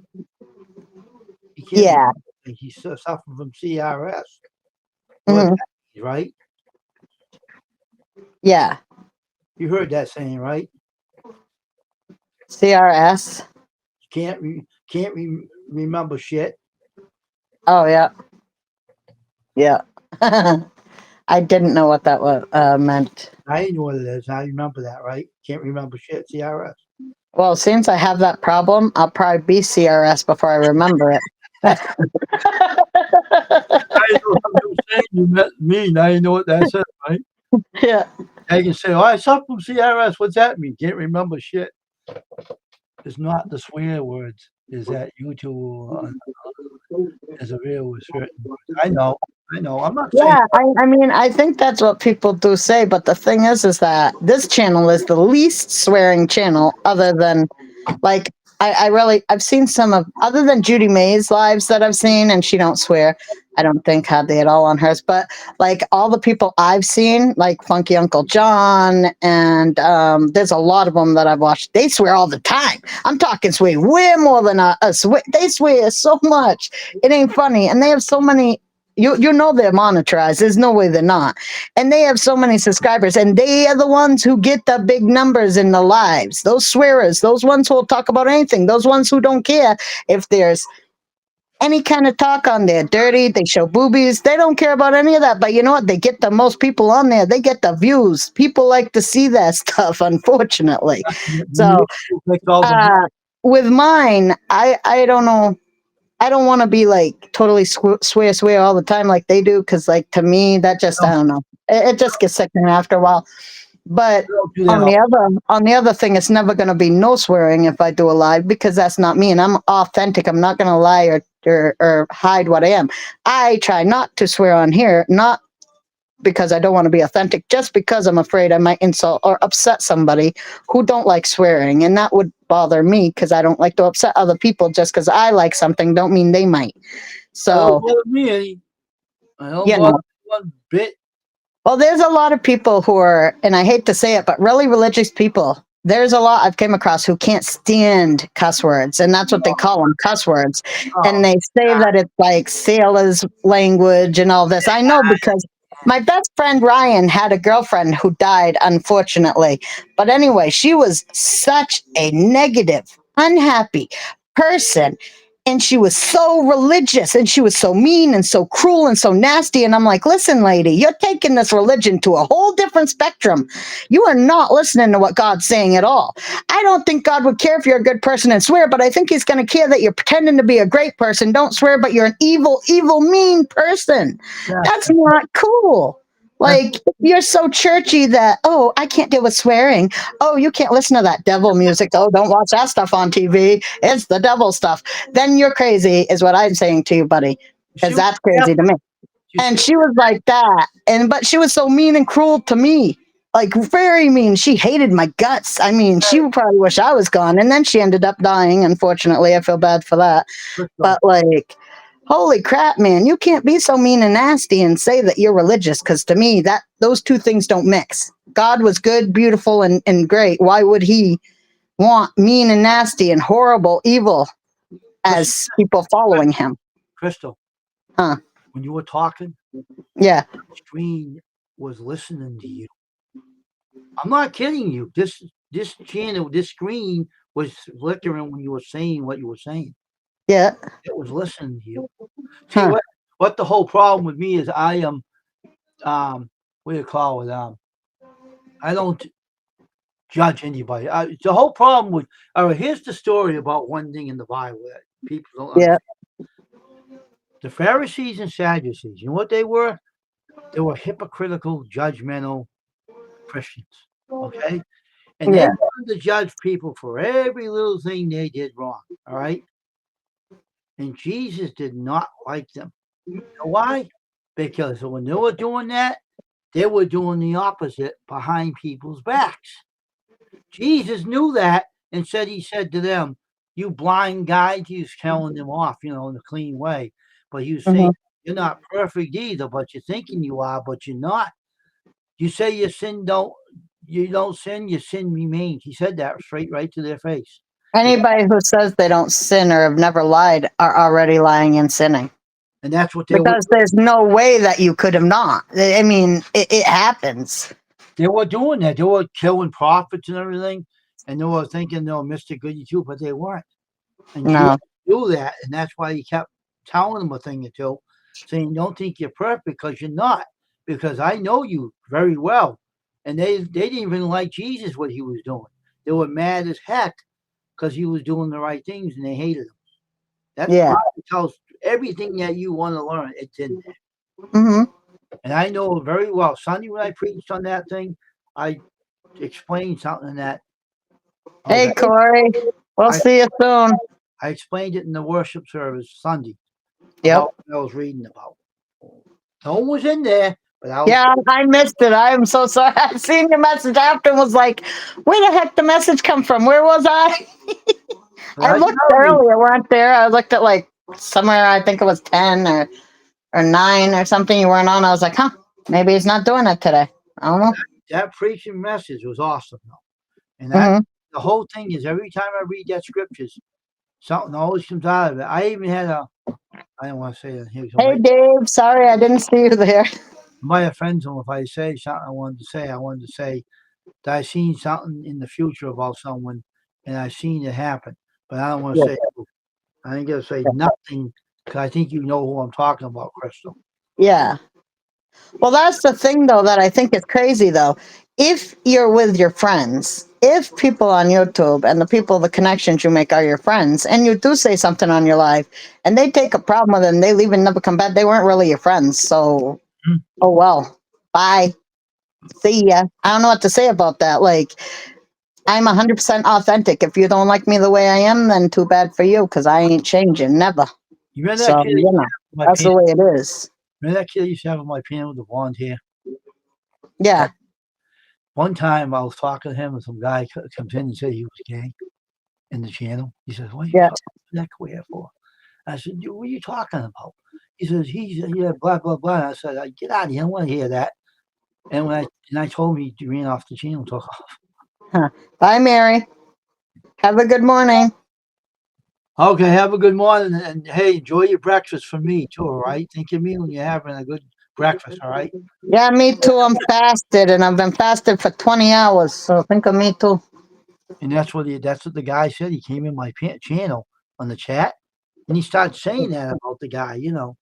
He can't Yeah. He's suffering from CRS. Mhm. Right? Yeah. You heard that saying, right? CRS. Can't remember shit. Oh, yeah. Yeah. I didn't know what that was meant. I know what it is. I remember that, right? Can't remember shit. CRS. Well, since I have that problem, I'll probably be CRS before I remember it. I know what I'm saying. You met me. Now you know what that says, right? Yeah. I can say, "Oh, I suffer from CRS." What's that mean? Can't remember shit. It's not the swear words. Is that you two? Is a real certain words. I know. I know. I'm not saying. Yeah, I mean, I think that's what people do say, but the thing is that this channel is the least swearing channel, other than, like, I've seen some of, other than Judy May's lives that I've seen, and she don't swear. I don't think hardly at all on hers, but like all the people I've seen, like Funky Uncle John, and there's a lot of them that I've watched. They swear all the time. I'm talking swear way more than us. They swear so much, it ain't funny, and they have so many. You know they're monetized. There's no way they're not. And they have so many subscribers, and they are the ones who get the big numbers in the lives. Those swearers, those ones who will talk about anything, those ones who don't care if there's any kind of talk on there. Dirty, they show boobies. They don't care about any of that. But you know what? They get the most people on there. They get the views. People like to see that stuff, unfortunately. So with mine, I don't know. I don't want to be like totally swear all the time like they do, because like to me that just, I don't know, it just gets sickening after a while. But on the other thing, it's never going to be no swearing if I do a live, because that's not me, and I'm authentic. I'm not going to lie or hide what I am. I try not to swear on here, not because I don't want to be authentic, just because I'm afraid I might insult or upset somebody who don't like swearing. And that would bother me, because I don't like to upset other people. Just because I like something don't mean they might. So, me, I don't you bother know, one bit. well, there's a lot of people who are, and I hate to say it, but really religious people. There's a lot I've came across who can't stand cuss words, and that's what they call them, cuss words. And they say that it's like sailors' language and all this. I know, because my best friend Ryan had a girlfriend who died, unfortunately. But anyway, she was such a negative, unhappy person. And she was so religious, and she was so mean and so cruel and so nasty. And I'm like, listen, lady, you're taking this religion to a whole different spectrum. You are not listening to what God's saying at all. I don't think God would care if you're a good person and swear, but I think he's going to care that you're pretending to be a great person. Don't swear, but you're an evil, mean person. That's not cool. Like, you're so churchy that, oh, I can't deal with swearing. Oh, you can't listen to that devil music. Oh, don't watch that stuff on TV. It's the devil stuff. Then you're crazy, is what I'm saying to you, buddy. Because that's crazy to me. And she was like that. But she was so mean and cruel to me. Like, very mean. She hated my guts. I mean, she would probably wish I was gone. And then she ended up dying, unfortunately. I feel bad for that. But, like, holy crap, man, you can't be so mean and nasty and say that you're religious, because to me, those two things don't mix. God was good, beautiful, and great. Why would he want mean and nasty and horrible, evil as people following him? Crystal. Huh? When you were talking, yeah, the screen was listening to you. I'm not kidding you. This channel, this screen was flickering when you were saying what you were saying. Yeah. It was listening to you. See, what the whole problem with me is I am, what do you call it? I don't judge anybody. The whole problem with, here's the story about one thing in the Bible that people don't understand. The Pharisees and Sadducees, you know what they were? They were hypocritical, judgmental Christians. Okay? And they wanted to judge people for every little thing they did wrong. All right? And Jesus did not like them. You know why? Because when they were doing that, they were doing the opposite behind people's backs. Jesus knew that, and he said to them, you blind guides, he was telling them off, in a clean way. But he was saying, you're not perfect either, but you're thinking you are, but you're not. You say you don't sin, your sin remains. He said that straight right to their face. Anybody who says they don't sin or have never lied are already lying and sinning. And that's what because there's no way that you could have not. I mean, it happens. They were doing that. They were killing prophets and everything, and they were thinking they were Mr. Goody too, but they weren't. And No. you do that, and that's why he kept telling them a thing or two, saying, "Don't think you're perfect because you're not, because I know you very well. And they didn't even like Jesus, what he was doing. They were mad as heck because he was doing the right things and they hated him. That's Yeah. Bible tells everything that you want to learn. It's in there. Hmm. And I know very well. Sunday when I preached on that thing, I explained something that Hey, okay. Corey. We'll I, see you soon. I explained it in the worship service Sunday Yep. about what I was reading about. No one was in there, but I was. Yeah, I missed it. I am so sorry. I seen your message after and was like, where the heck the message come from? Where was I? But I I looked tell you, earlier, weren't there? I looked at like somewhere, I think it was 10 or 9 or something. You weren't on. I was like, huh, maybe he's not doing it today. I don't know. that preaching message was awesome, though. And that Hmm. the whole thing is every time I read that scriptures, something always comes out of it. I even had a. I don't want to say that here. Hey, Dave. Sorry, I didn't see you there. My offends them if I say something I wanted to say that I seen something in the future about someone and I seen it happen. But I don't want to Yeah. say I ain't gonna say nothing because I think you know who I'm talking about, Crystal. Yeah. Well, that's the thing, though, that I think is crazy, though. If you're with your friends, if people on YouTube and the people, the connections you make are your friends, and you do say something on your live, and they take a problem with it and they leave and never come back, they weren't really your friends. So, Hmm. oh well. Bye. See ya. I don't know what to say about that. Like, I'm 100% authentic. If you don't like me the way I am, then too bad for you, because I ain't changing, never. You remember that So, kid that used to have my that's pan? the way it is. Remember that kid that used to have my pan with the blonde hair? Yeah. One time I was talking to him and some guy comes in and said he was gay in the channel. He says, "What are you Yeah. talking that queer for?" I said, "What are you talking about?" He says, "He's yeah, blah blah blah." And I said, "Get out of here! I don't want to hear that." And I told him, he ran off the channel and took off. Huh. Bye, Mary. Have a good morning. Okay, have a good morning, and hey, enjoy your breakfast for me too. All right, think of me when you're having a good breakfast. All right, Yeah, me too. I'm fasted and I've been fasted for 20 hours. So think of me too. and that's what the guy said. He came in my channel on the chat, and he started saying that about the guy. And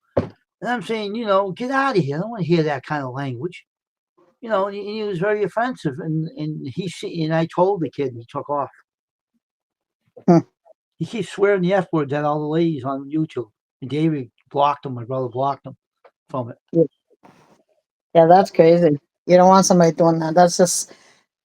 I'm saying, get out of here. I don't want to hear that kind of language. And he was very offensive, and I told the kid, and he took off. Hmm. He keeps swearing the F words at all the ladies on YouTube. And David blocked him. My brother blocked him from it. Yeah, that's crazy. You don't want somebody doing that. That's just,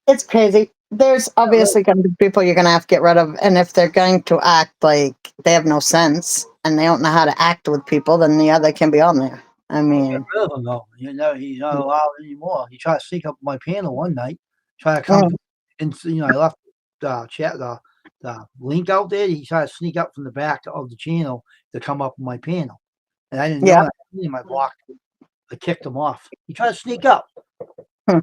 it's crazy. There's obviously going to be people you're going to have to get rid of. And if they're going to act like they have no sense and they don't know how to act with people, then yeah, they can be on there. I Get mean, rid of him though. He's not allowed anymore. He tried to sneak up my panel one night, try to come mm, and I left the chat the link out there. He tried to sneak up from the back of the channel to come up on my panel. And I didn't know yeah. that. I blocked him. I kicked him off. He tried to sneak up. Hmm.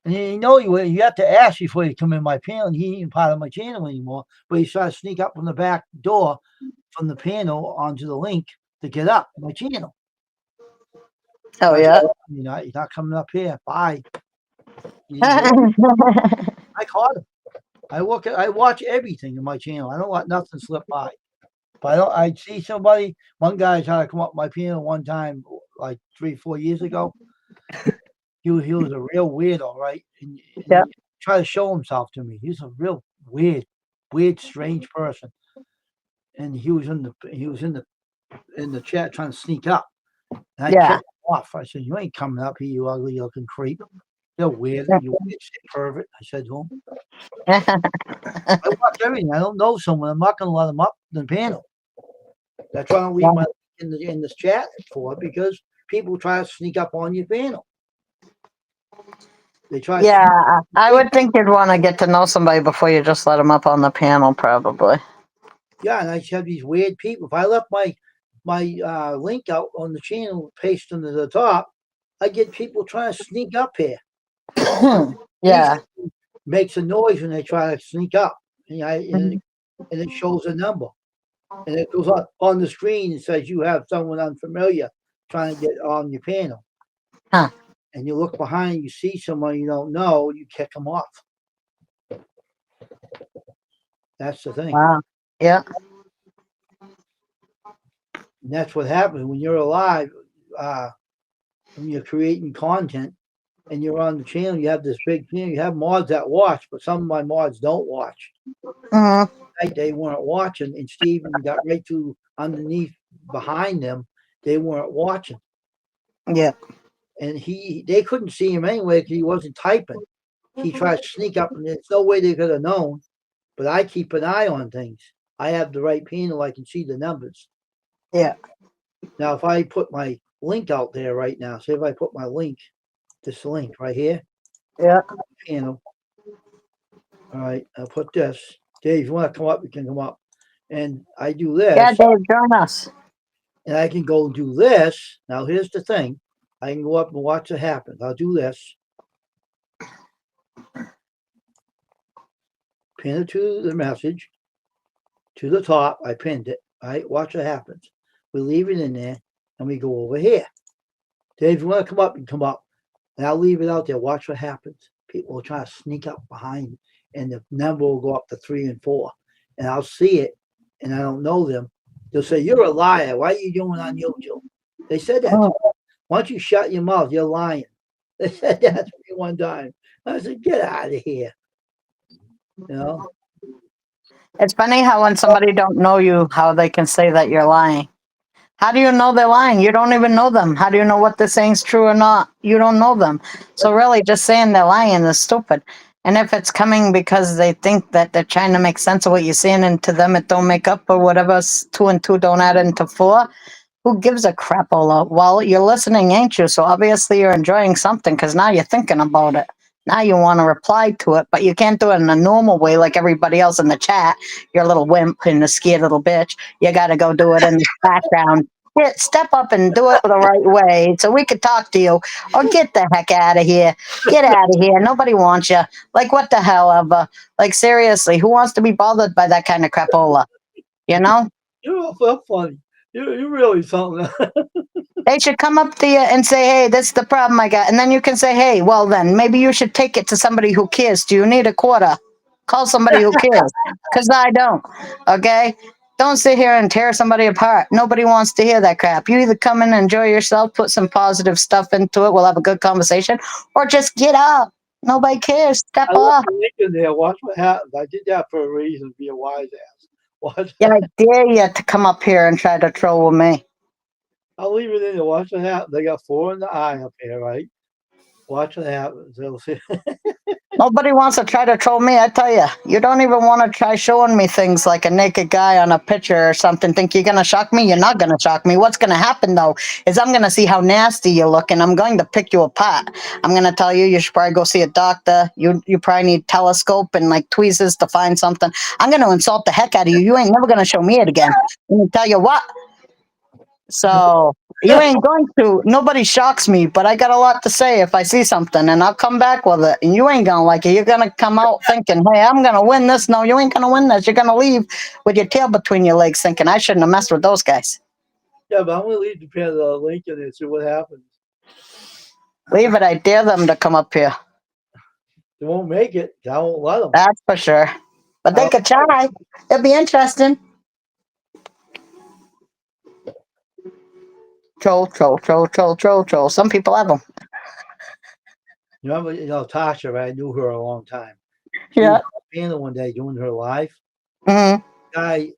And you have to ask before you come in my panel, and he ain't part of my channel anymore. But he tried to sneak up from the back door from the panel onto the link to get up my channel. Oh, I said, yeah. He's not coming up here. Bye. I caught him. I watch everything in my channel. I don't let nothing slip by. But I see somebody. One guy tried to come up my panel one time, like 3-4 years ago. He was a real weirdo, right? And Yeah. he tried to show himself to me. He's a real weird, strange person. And he was in the chat trying to sneak up. And I Yeah. kicked him off. I said, "You ain't coming up here, you ugly looking creep. You're weird. You weird shit pervert." I said to him. I watch everything. I don't know someone. I'm not going to let them up the panel. That's why I don't leave my in this chat for, because people try to sneak up on your panel. They try. Yeah, I would think you'd want to get to know somebody before you just let them up on the panel, probably. Yeah, and I just have these weird people. If I left my link out on the channel, paste them to the top, I get people trying to sneak up here. Yeah. Makes a noise when they try to sneak up, and Mhm. it shows a number, and it goes up on the screen and says you have someone unfamiliar trying to get on your panel. Huh. And you look behind, you see someone you don't know, you kick them off. That's the thing. Wow. Yeah. And that's what happens when you're alive. when you're creating content and you're on the channel, you have this big channel, you have mods that watch, but some of my mods don't watch. Mhm. They weren't watching, and Steven got right to underneath behind them. They weren't watching, Yeah. and they couldn't see him anyway because he wasn't typing. He tried to sneak up, and there's no way they could have known. But I keep an eye on things. I have the right panel; I can see the numbers. Yeah. Now, if I put my link out there right now, say if I put my link, this link right here, Yeah. panel. All right, I'll put this. Dave, if you want to come up, you can come up. And I do this. Yeah, Dave, join us. And I can go do this. Now, here's the thing. I can go up and watch what happens. I'll do this. Pin it to the message. To the top, I pinned it. All right, watch what happens. We leave it in there, and we go over here. Dave, if you want to come up, you can come up. And I'll leave it out there. Watch what happens. People will try to sneak up behind, and the number will go up to 3 and 4. And I'll see it, and I don't know them. They'll say, "You're a liar. Why are you doing on YouTube?" They said that. Oh. To me. Why don't you shut your mouth? You're lying. They said that to me one time. I said, "Get out of here." You know? It's funny how when somebody don't know you, how they can say that you're lying. How do you know they're lying? You don't even know them. How do you know what they're saying is true or not? You don't know them. So really, just saying they're lying is stupid. And if it's coming because they think that they're trying to make sense of what you're saying, and to them it don't make up or whatever, 2 and 2 don't add into 4. Who gives a crapola? Well, you're listening, ain't you? So obviously you're enjoying something because now you're thinking about it. Now you want to reply to it, but you can't do it in a normal way like everybody else in the chat. You're a little wimp and a scared little bitch. You got to go do it in the background. Step up and do it the right way so we could talk to you. Or get the heck out of here. Get out of here. Nobody wants you. Like, what the hell ever? Like, seriously, who wants to be bothered by that kind of crapola? You know? You're all so funny. You're really something. They should come up to you and say, "Hey, that's the problem I got." And then you can say, "Hey, well, then maybe you should take it to somebody who cares. Do you need a quarter? Call somebody who cares." Because I don't. Okay? Don't sit here and tear somebody apart. Nobody wants to hear that crap. You either come in and enjoy yourself, put some positive stuff into it, we'll have a good conversation, or just get up. Nobody cares. Step I left off. the link in there. Watch what happens. I did that for a reason. Be a wise ass. Watch. Yeah, I dare you to come up here and try to troll with me. I'll leave it in there. Watch what happens. They got 4 in the eye up here, right? Watch what happens. They'll see. Nobody wants to try to troll me, I tell you. You don't even want to try showing me things like a naked guy on a picture or something. Think you're going to shock me? You're not going to shock me. What's going to happen, though, is I'm going to see how nasty you look, and I'm going to pick you apart. I'm going to tell you you should probably go see a doctor. You probably need telescope and, like, tweezers to find something. I'm going to insult the heck out of you. You ain't never going to show me it again. Let me tell you what. So you ain't going to. Nobody shocks me, but I got a lot to say if I see something, and I'll come back with it. And you ain't gonna like it. You're gonna come out thinking, "Hey, I'm gonna win this." No, you ain't gonna win this. You're gonna leave with your tail between your legs, thinking, "I shouldn't have messed with those guys." Yeah, but I'm gonna leave the link in there and see what happens. Leave it. I dare them to come up here. They won't make it. I won't let them. That's for sure. But they could try. It'd be interesting. Troll, troll, troll, troll, troll, troll. Some people have them. Remember, Tasha, right? I knew her a long time. She was Yeah. on the panel one day doing her live. Hmm. Guy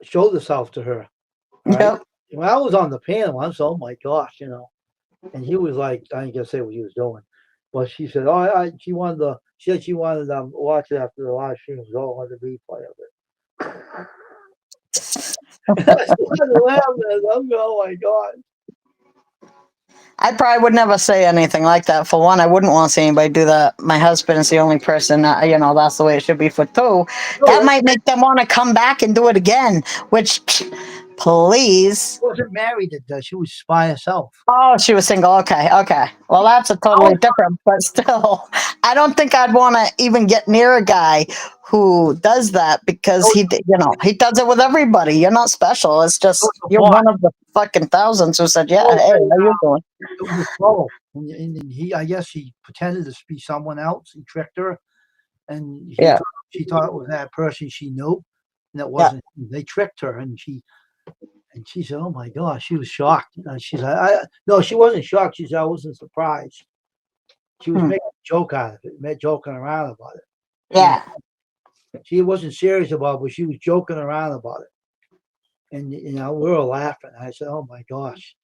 showed herself to her. Right? Yep. When I was on the panel, I was, oh my gosh, and he was like, I ain't gonna say what he was doing, but she said, oh, she said she wanted to watch it after the live stream was over, the replay of it. I started laughing. I'm going, oh my god. I probably would never say anything like that. For one, I wouldn't want to see anybody do that. My husband is the only person, that's the way it should be. For two, that might make them want to come back and do it again, which, please. She wasn't married at that. She was by herself. Oh, she was single. Okay. Well, that's a totally different, but still, I don't think I'd want to even get near a guy who does that because he does it with everybody. You're not special. It's just you're one of the fucking thousands who said, "Yeah, hey, how you doing?" It was a troll. And I guess he pretended to be someone else. He tricked her, and she thought it was that person she knew, and it wasn't. They tricked her, and And she said, "Oh my gosh," she was shocked. She said, "No, she wasn't shocked." She said, "I wasn't surprised." She was Hmm. making a joke out of it, joking around about it. Yeah. She wasn't serious about it, but she was joking around about it. And we were laughing. I said, "Oh my gosh."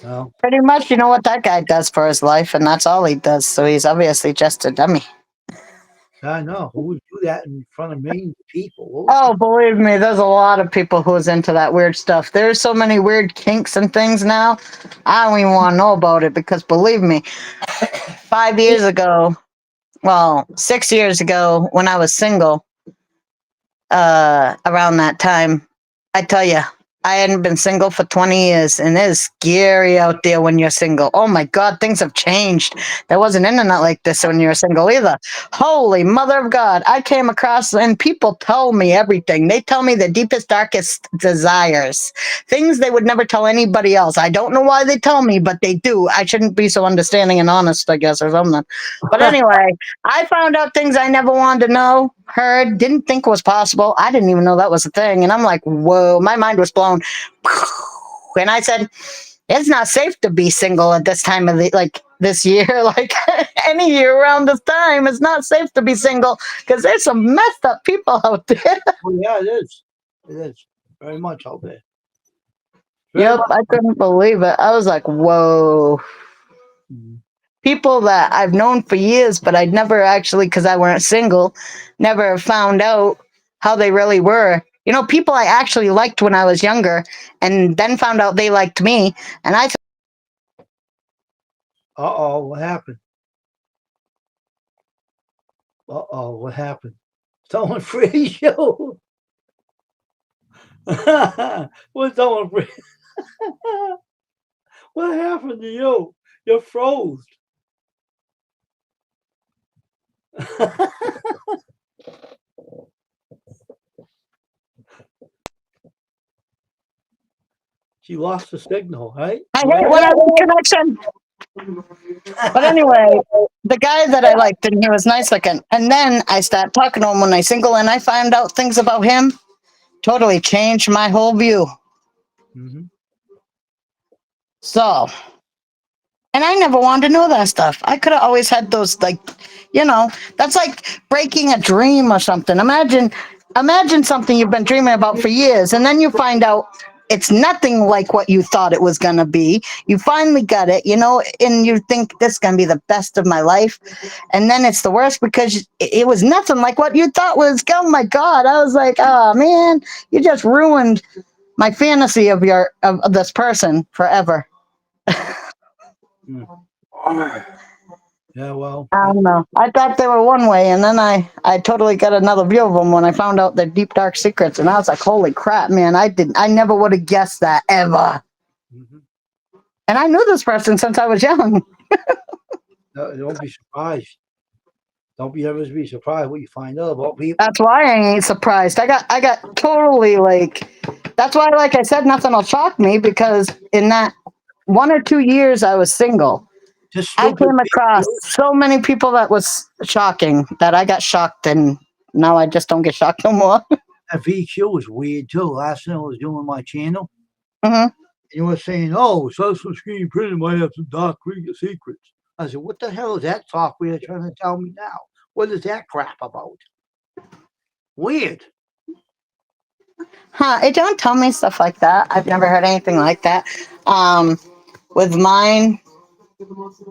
No, Pretty much, you know what that guy does for his life, and that's all he does. So he's obviously just a dummy. I know. Who would do that in front of millions of people? Oh, believe me, there's a lot of people who's into that weird stuff. There's so many weird kinks and things now. I don't even want to know about it because believe me, 5 years ago, well, 6 years ago, when I was single, around that time, I tell you, I hadn't been single for 20 years, and it's scary out there when you're single. Oh my God, things have changed. There wasn't internet like this when you were single either. Holy mother of God. I came across, and people tell me everything. They tell me the deepest, darkest desires, things they would never tell anybody else. I don't know why they tell me, but they do. I shouldn't be so understanding and honest, I guess, or something. But anyway, I found out things I never wanted to know, heard, didn't think was possible. I didn't even know that was a thing. And I'm like, whoa, my mind was blown. And I said, it's not safe to be single at this time of the, like this year, like any year around this time. It's not safe to be single because there's some messed up people out there. Oh yeah, it is. It is very much out there. Very Yep, much. I couldn't believe it. I was like, whoa. Mhm. People that I've known for years, but I'd never actually, because I weren't single, never found out how they really were. You know, people I actually liked when I was younger, and then found out they liked me, and I Uh-oh, what happened? Uh-oh, what happened? Someone freeze you. What someone freeze? What happened to you? You're froze. She lost the signal, right? I hate when I lose connection. But anyway, the guy that I liked, and he was nice looking, and then I started talking to him when I single, and I found out things about him. Totally changed my whole view. Mhm. So, and I never wanted to know that stuff. I could have always had those, like, that's like breaking a dream or something. Imagine something you've been dreaming about for years, and then you find out it's nothing like what you thought it was going to be. You finally got it, and you think this is going to be the best of my life. And then it's the worst because it was nothing like what you thought was. Oh my God. I was like, oh man, you just ruined my fantasy of this person forever. Yeah, well, I don't know. I thought they were one way, and then I totally got another view of them when I found out their deep dark secrets, and I was like, holy crap, man! I never would have guessed that ever. mhm. And I knew this person since I was young. No, don't be surprised. Don't be ever be surprised what you find out about people. That's why I ain't surprised. I got totally like. That's why, like I said, nothing will shock me because in that 1 or 2 years I was single, Just I stupid came across people. so many people that was shocking that I got shocked, and now I just don't get shocked no more. That VQ was weird too. Last thing I was doing my channel, Hmm. you were saying, "Oh, social screen printing might have some dark secrets." I said, "What the hell is that software trying to tell me now? What is that crap about?" Weird. Huh? It don't tell me stuff like that. I've never heard anything like that. Um, with mine,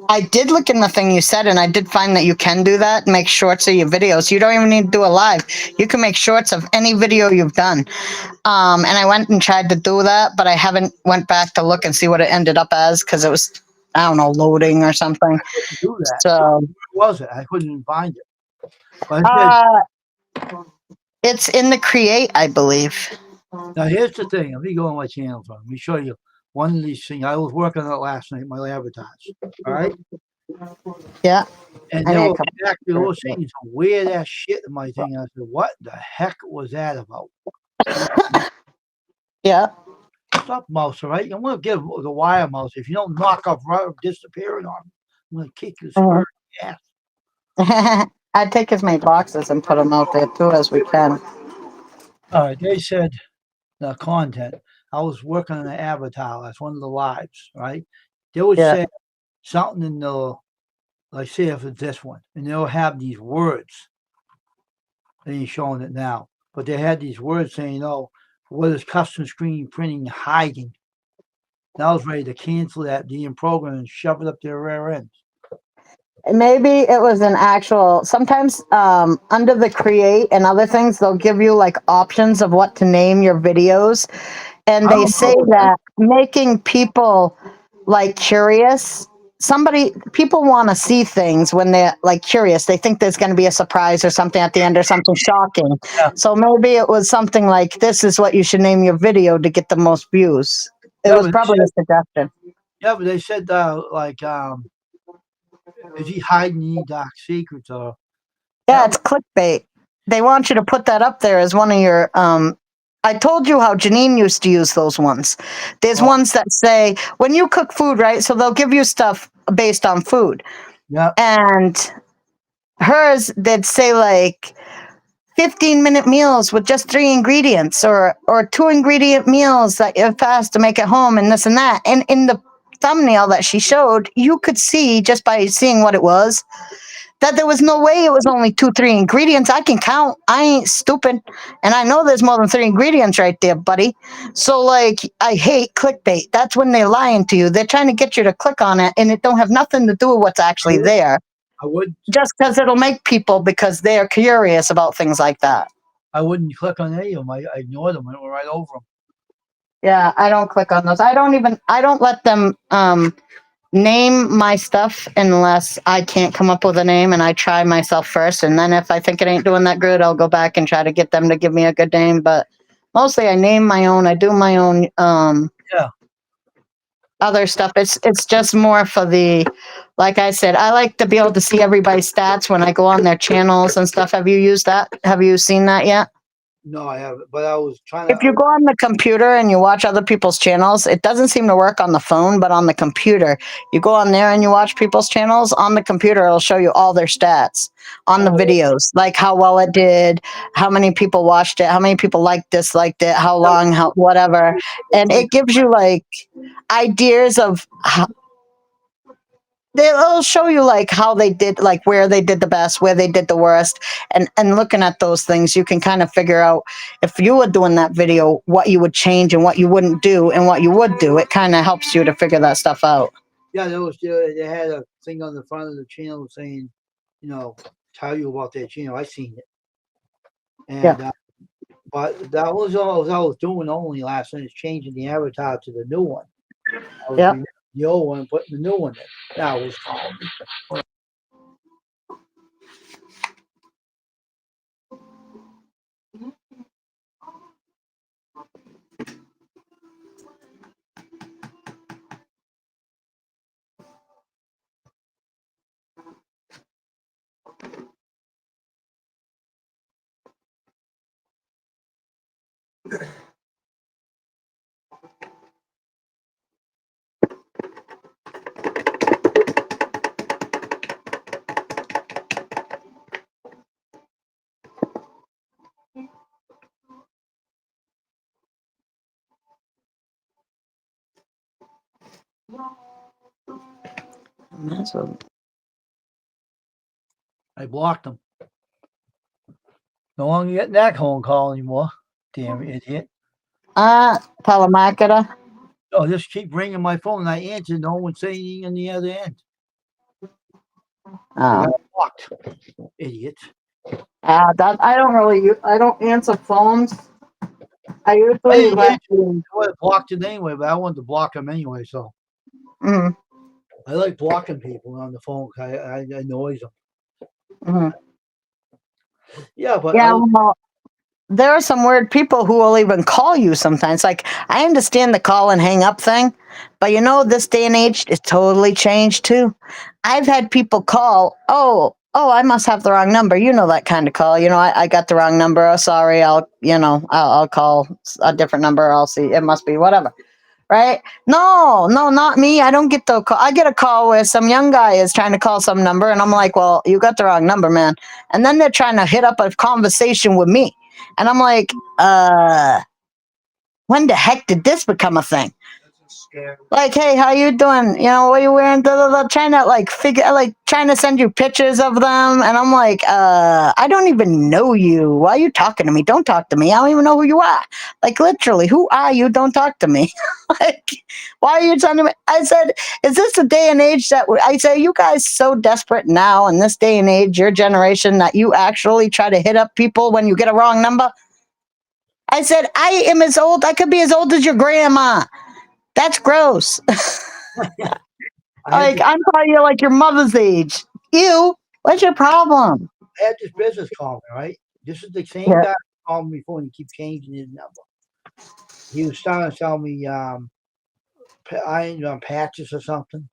I did look in the thing you said, and I did find that you can do that. Make shorts of your videos. You don't even need to do a live. You can make shorts of any video you've done. And I went and tried to do that, but I haven't went back to look and see what it ended up as because it was, I don't know, loading or something. Couldn't do that. So, Where was it? I couldn't find it. But I said, it's in the create, I believe. now here's the thing. Let me go on my channel. Let me show you one of these things. I was working on it last night. My avatar. All right. Yeah. And I they need were to come exactly those saying some weird ass shit in my thing. I said, "What the heck was that about?" Yeah. Stop mouse, all right? I'm gonna give the wire mouse. If you don't knock off right disappearing on me, I'm gonna kick you square in the ass. I'd take as many boxes and put them out there too as we can. All right, they said the content. I was working on an avatar. That's one of the lives, right? They would Yeah. say something in the, like, say if it's this one, and they'll have these words. They ain't showing it now, but they had these words saying, "Oh, what is custom screen printing hiding?" And I was ready to cancel that DM program and shove it up their rear ends. Maybe it was an actual, sometimes under the create and other things, they'll give you like options of what to name your videos. And I they don't say know. that making people like curious, people want to see things when they're like curious. They think there's going to be a surprise or something at the end or something shocking. Yeah. So maybe it was something like, this is what you should name your video to get the most views. It Yeah, was but probably a suggestion. Yeah, but they said like, is he hiding any dark secrets or? Yeah, That it's clickbait. They want you to put that up there as one of your. I told you how Janine used to use those ones. There's Oh. ones that say when you cook food, right? So they'll give you stuff based on food, Yeah, and hers they'd say like 15-minute meals with just 3 ingredients, or 2-ingredient meals that you're fast to make at home, and this and that. And in the thumbnail that she showed, you could see just by seeing what it was that there was no way it was only 2-3 ingredients. I can count. I ain't stupid. And I know there's more than 3 ingredients right there, buddy. So like, I hate clickbait. That's when they're lying to you. They're trying to get you to click on it, and it don't have nothing to do with what's actually there. I would. Just because it'll make people, because they're curious about things like that. I wouldn't click on any of them. I ignored them. I went right over them. Yeah, I don't click on those. I don't let them name my stuff unless I can't come up with a name, and I try myself first. And then if I think it ain't doing that good, I'll go back and try to get them to give me a good name. But mostly I name my own. I do my own Yeah. other stuff. It's just more for the, like I said, I like to be able to see everybody's stats when I go on their channels and stuff. Have you used that? Have you seen that yet? No, I haven't. But I was trying If you to. go on the computer and you watch other people's channels, it doesn't seem to work on the phone, but on the computer, you go on there and you watch people's channels on the computer, it'll show you all their stats on the Oh. videos, like how well it did, how many people watched it, how many people liked, disliked it, how long, how whatever. And it gives you like ideas of how, they'll show you like how they did, like where they did the best, where they did the worst. And looking at those things, you can kind of figure out, if you were doing that video, what you would change and what you wouldn't do and what you would do. It kind of helps you to figure that stuff out. Yeah, they had a thing on the front of the channel saying, tell you about their channel. I seen it. And but that was all I was doing only last night, is changing the avatar to the new one. I was Yep. removing the old one, putting the new one in. That was calling me. I blocked them. No longer getting that phone call anymore. Damn idiot. Telemarketer. Oh, just keep ringing my phone and I answer. No one saying anything on the other end. I got blocked. Idiot. That I don't really I don't answer phones. I I usually didn't let answer. I would have blocked it anyway, but I wanted to block them anyway. So Mhm, I like blocking people on the phone. I annoys them. mhm. Yeah, but Yeah, well, there are some weird people who will even call you sometimes. Like, I understand the call and hang up thing, but this day and age, it's totally changed too. I've had people call, I must have the wrong number. That kind of call. I got the wrong number. Oh, sorry. I'll call a different number. I'll see. It must be whatever. Right? No, not me. I don't get the call. I get a call where some young guy is trying to call some number, and I'm like, well, you got the wrong number, man. And then they're trying to hit up a conversation with me. And I'm like, when the heck did this become a thing? Scary. Like, hey, how you doing? You know, what are you wearing? Da, da, da, trying to like trying to send you pictures of them. And I'm like, I don't even know you. Why are you talking to me? Don't talk to me. I don't even know who you are. Like, literally, who are you? Don't talk to me. Like, why are you talking to me? I said, is this the day and age that I say, you guys so desperate now in this day and age, your generation, that you actually try to hit up people when you get a wrong number? I said, I am as old, I could be as old as your grandma. That's gross. I had Like, this, I'm telling you, like your mother's age. You, what's your problem? I had this business call me, right? This is the same Yeah. guy who called me before and he keep changing his number. He was trying to sell me iron patches or something.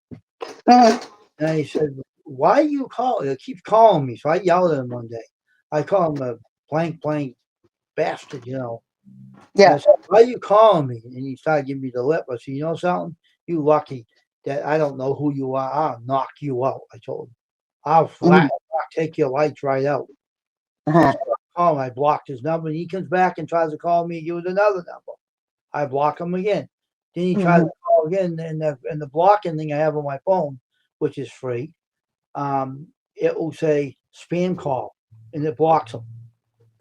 Mhm. And he said, "Why you call?" He keeps calling me. So I yelled at him one day. I call him a blank bastard, you know. And I Yeah. said, "Why you calling me?" And he started giving me the lip. I said, "You know something? You lucky that I don't know who you are. I'll knock you out." I told him, "I'll flat take your lights right out." So I Uh-huh. started calling. I blocked his number. And he comes back and tries to call me. Use another number. I block him again. Then he tries Mhm. to call again, and the blocking thing I have on my phone, which is free, it will say spam call, and it blocks them.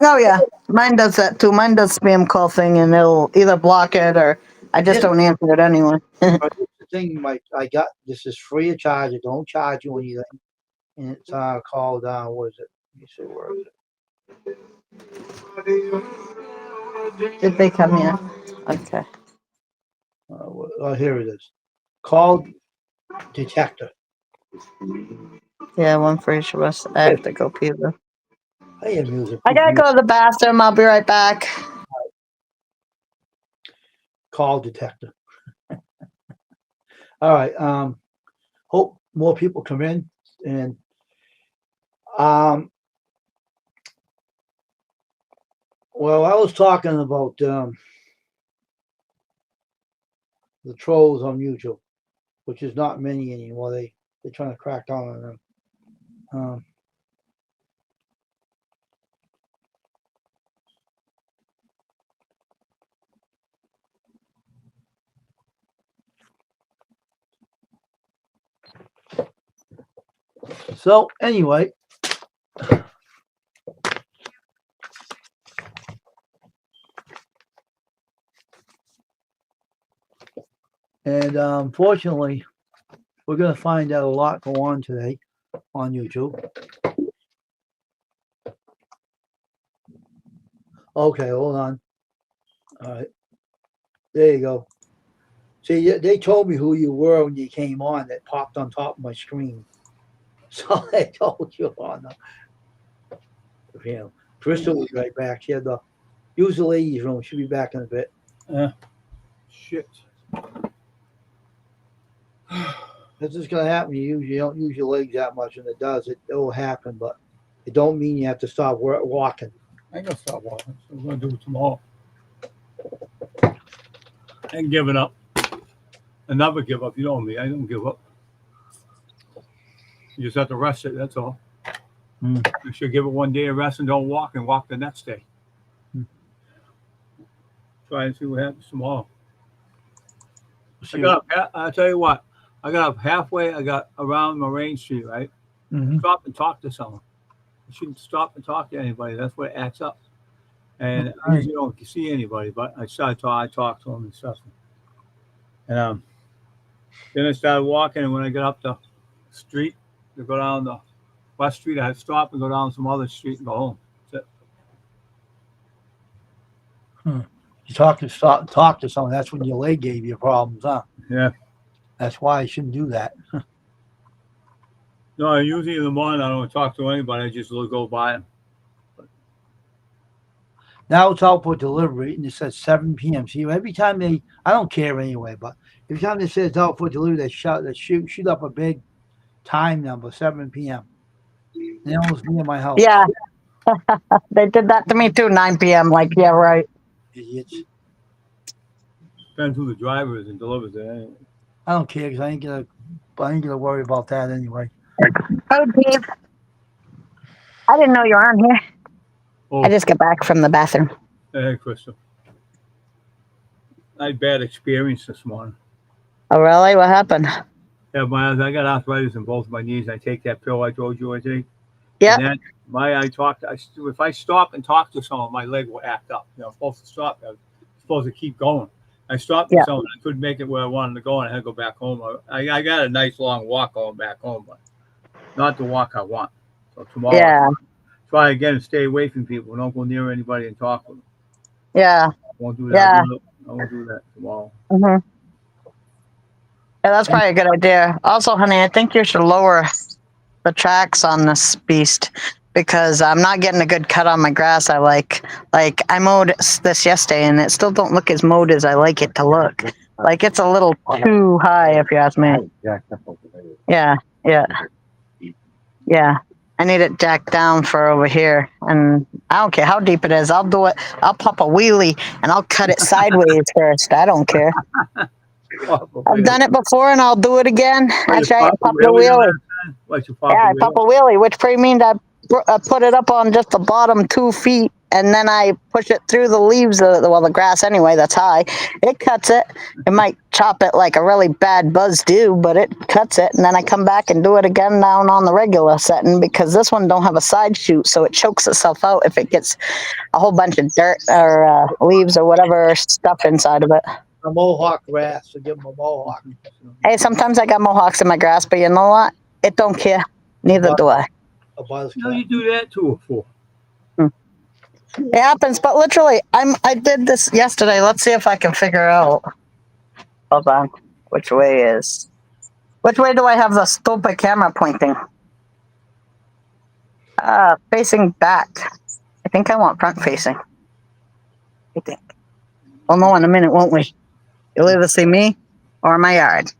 Oh yeah, mine does that too. Mine does spam call thing, and it'll either block it or I just This, don't answer it anyway. this is the thing, I got this is free of charge. It don't charge you anything, and it's called what is it? Let me see, where is it? Did they come here? Okay. Oh, here it is. Call detector. Yeah, one for each of us. I have to go pee though. I hear music. I gotta go to the bathroom. I'll be right back. Call detector. All right. Hope more people come in, and well, I was talking about the trolls on YouTube, which is not many anymore. They're trying to crack down on them. So anyway, and unfortunately, we're going to find out a lot go on today on YouTube. Okay, hold on. All right, there you go. See, they told me who you were when you came on. That popped on top of my screen. So they told you on the, you know, Crystal will be right back. She had to use the ladies' room. She'll be back in a bit. Shit. This is going to happen. You don't use your legs that much, and it does. It will happen, but it don't mean you have to stop walking. I ain't gonna stop walking. So I'm gonna do it tomorrow. I ain't giving up. I never give up. You know me. I don't give up. You just have to rest it. That's all. Mm. You should give it one day of rest and don't walk, and walk the next day. Try and see what happens tomorrow. See, I'll tell you what. I got up halfway. I got around Moraine Street, right? Mhm. Stop and talk to someone. You shouldn't stop and talk to anybody. That's what it acts up. And I usually don't see anybody, but I talked to them and stuff. And then I started walking, and when I got up the street to go down the West Street, I had to stop and go down some other street and go home. That's it. You talk to someone. That's when your leg gave you problems, huh? Yeah. That's why I shouldn't do that. No, usually in the morning I don't talk to anybody. I just go by them. Now it's out for delivery, and it says 7 p.m. See, every time I don't care anyway, but every time they say it's out for delivery, they shoot up a big time number, 7 p.m. They almost near my house. Yeah, they did that to me too. 9 p.m. Like, yeah, right. Idiots. Depends who the driver is and delivers it. Anyway. I don't care because I ain't gonna worry about that anyway. Oh, Dave. I didn't know you were on here. Oh, I just got back from the bathroom. hey, Crystal. I had bad experience this morning. Oh, really? What happened? Yeah, I got arthritis in both my knees. I take that pill I told you I take. Yeah. And then if I stop and talk to someone, my leg will act up. I'm supposed to stop. I'm supposed to keep going. I stopped Yeah. with someone. I couldn't make it where I wanted to go, and I had to go back home. I got a nice long walk going back home, but not the walk I want. So tomorrow, Yeah. I'll try again and stay away from people. Don't go near anybody and talk with them. Yeah. I won't do that. Yeah. I won't do that tomorrow. hmm Yeah, that's probably a good idea. Also, honey, I think you should lower the tracks on this beast because I'm not getting a good cut on my grass. I like I mowed this yesterday and it still don't look as mowed as I like it to look. Like it's a little too high, if you ask me. Yeah, yeah, yeah. I need it jacked down for over here, and I don't care how deep it is. I'll do it. I'll pop a wheelie and I'll cut it sideways first. I don't care. I've done it before, and I'll do it again. Actually, I popped a wheelie. Yeah, I pop a wheelie, which pretty means I put it up on just the bottom 2 feet, and then I push it through the leaves, the grass anyway, that's high. It cuts it. It might chop it like a really bad buzz do, but it cuts it, and then I come back and do it again down on the regular setting because this one don't have a side shoot, so it chokes itself out if it gets a whole bunch of dirt or leaves or whatever stuff inside of it. A mohawk grass, so give them a mohawk. Hey, sometimes I got mohawks in my grass, but you know what? It don't care. Neither do I. A buzz No, cut. you do that to her for. It happens, but literally, I did this yesterday. Let's see if I can figure out. Hold on. Which way do I have the stupid camera pointing? Facing back. I think I want front facing. I think. We'll know in a minute, won't we? You'll either see me or my yard.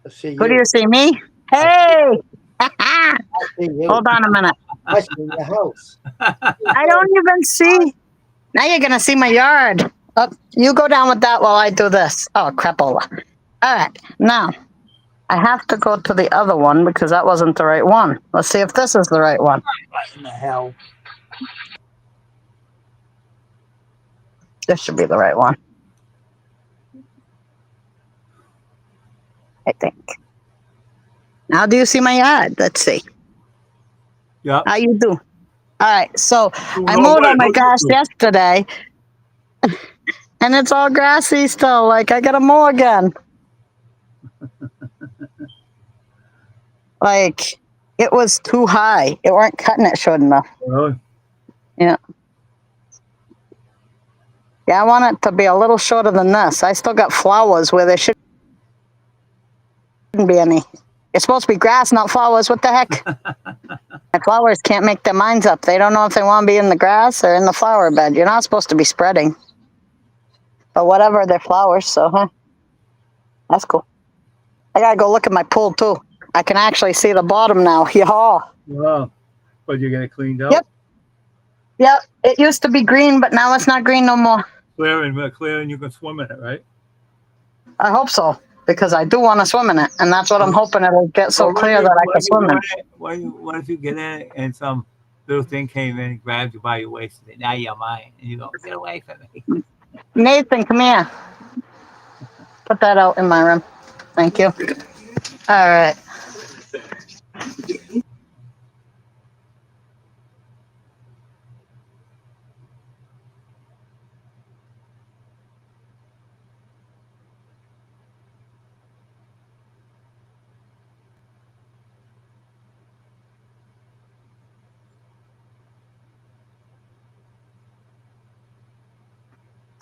Let's see Who do you. you see? Me? Hey! I see you. Hold on a minute. I see your house. I don't even see. Now you're gonna see my yard. Oh, you go down with that while I do this. Oh, crapola. All right, now I have to go to the other one because that wasn't the right one. Let's see if this is the right one. What in the hell? This should be the right one. I think. Now, do you see my yard? Let's see. Yeah. How you do? All right, so I No, mowed wait, on my no, grass you do. yesterday, and it's all grassy still. Like I gotta mow again. Like it was too high. It weren't cutting it short enough. Really? Yeah, I want it to be a little shorter than this. I still got flowers where there shouldn't be any. It's supposed to be grass, not flowers. What the heck? My flowers can't make their minds up. They don't know if they want to be in the grass or in the flower bed. You're not supposed to be spreading. But whatever, they're flowers, so that's cool. I gotta go look at my pool too. I can actually see the bottom now. Yeah. Wow. But you get it cleaned out? Yep. Yep. It used to be green, but now it's not green no more. Clear and you can swim in it, right? I hope so, because I do want to swim in it, and that's what I'm hoping it'll get so Well, clear that I can swim in. What if you get in it and some little thing came in and grabbed you by your waist and said, now you're mine. And you go, get away from me. Nathan, come here. Put that out in my room. Thank you. All right.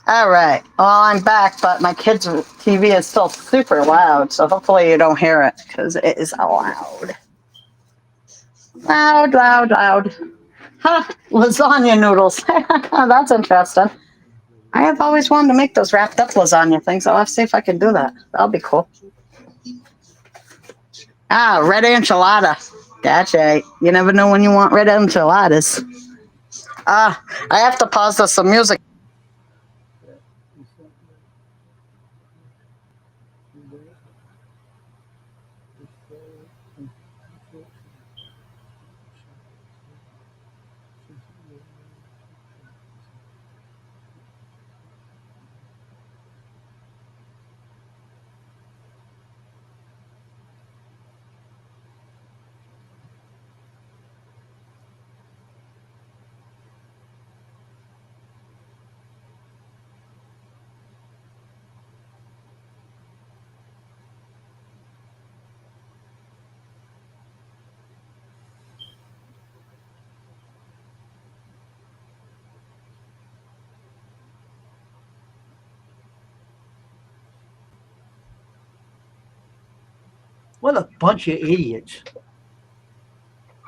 All right. Well, I'm back, but my kids' TV is still super loud, so hopefully you don't hear it because it is loud. Loud, loud, loud. Huh, lasagna noodles. That's interesting. I have always wanted to make those wrapped up lasagna things. I'll have to see if I can do that. That'll be cool. Red enchilada. Gotcha. You never know when you want red enchiladas. I have to pause this some music. What a bunch of idiots.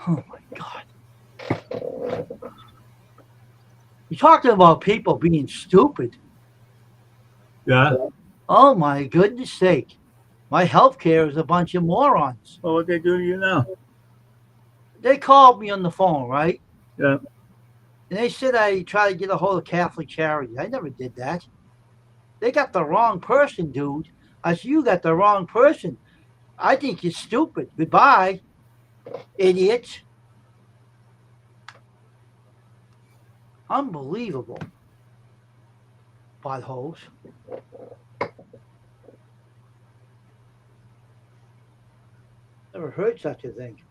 Oh my God. You're talking about people being stupid. Yeah. Oh my goodness sake. My healthcare is a bunch of morons. Well, what they do to you now? They called me on the phone, right? Yeah. And they said I tried to get a hold of Catholic Charities. I never did that. They got the wrong person, dude. I said, you got the wrong person. I think you're stupid. Goodbye, idiots. Unbelievable. Buttholes. Never heard such a thing.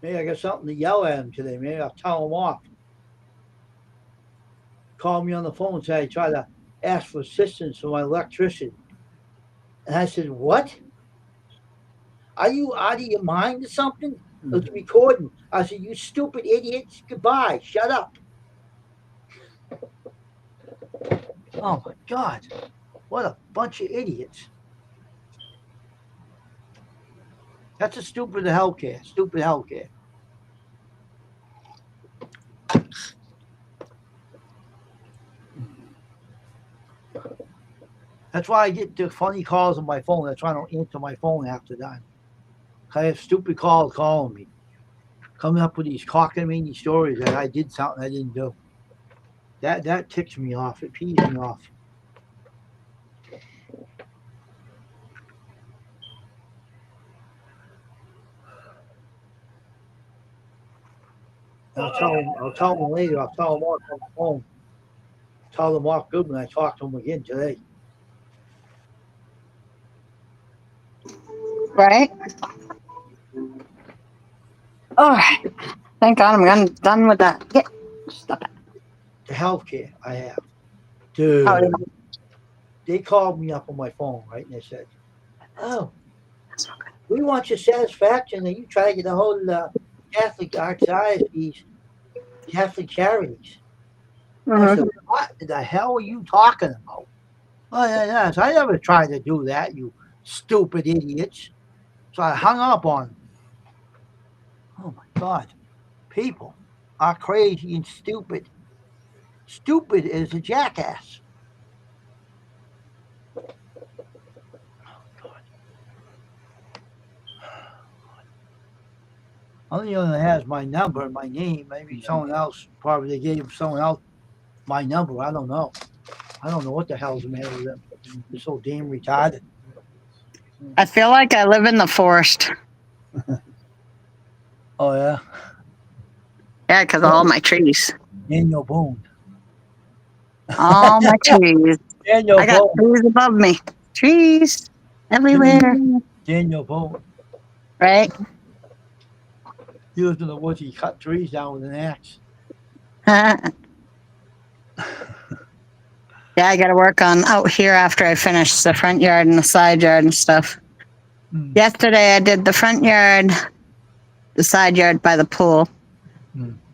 Maybe I got something to yell at him today. Maybe I'll tell him off. Call me on the phone and say I tried to ask for assistance from my electrician. And I said, what? Are you out of your mind or something? It's recording. I said, you stupid idiots. Goodbye. Shut up. Oh my God. What a bunch of idiots. That's a stupid healthcare. Stupid healthcare. That's why I get the funny calls on my phone. That's why I don't answer my phone after that. I have stupid calls calling me. Coming up with these cockamamie stories that I did something I didn't do. That ticks me off. It pees me off. I'll tell them later. I'll tell them off on the phone. Tell them off good when I talk to them again today. Right? All right. Thank God I'm done with that. Yeah. Stop it. The healthcare I have. Dude. Oh, yeah. They called me up on my phone, right? And they said, oh, we want your satisfaction that you try to get a hold of the Catholic Archdiocese, Catholic Charities. I said, what the hell are you talking about? Oh, yeah, I never tried to do that, you stupid idiots. So I hung up on them. Oh, my God. People are crazy and stupid. Stupid as a jackass. Only one that has my number and my name. Maybe someone else, probably they gave someone else my number. I don't know. I don't know what the hell's the matter with them. They're so damn retarded. I feel like I live in the forest. Oh, yeah? Yeah, because of all my trees. Daniel Boone. All my trees. Daniel I got Boone. trees above me. Trees everywhere. Daniel Boone. Right? He lived in the woods. He cut trees down with an axe. Yeah, I got to work on out here after I finish the front yard and the side yard and stuff. Yesterday I did the front yard, the side yard by the pool.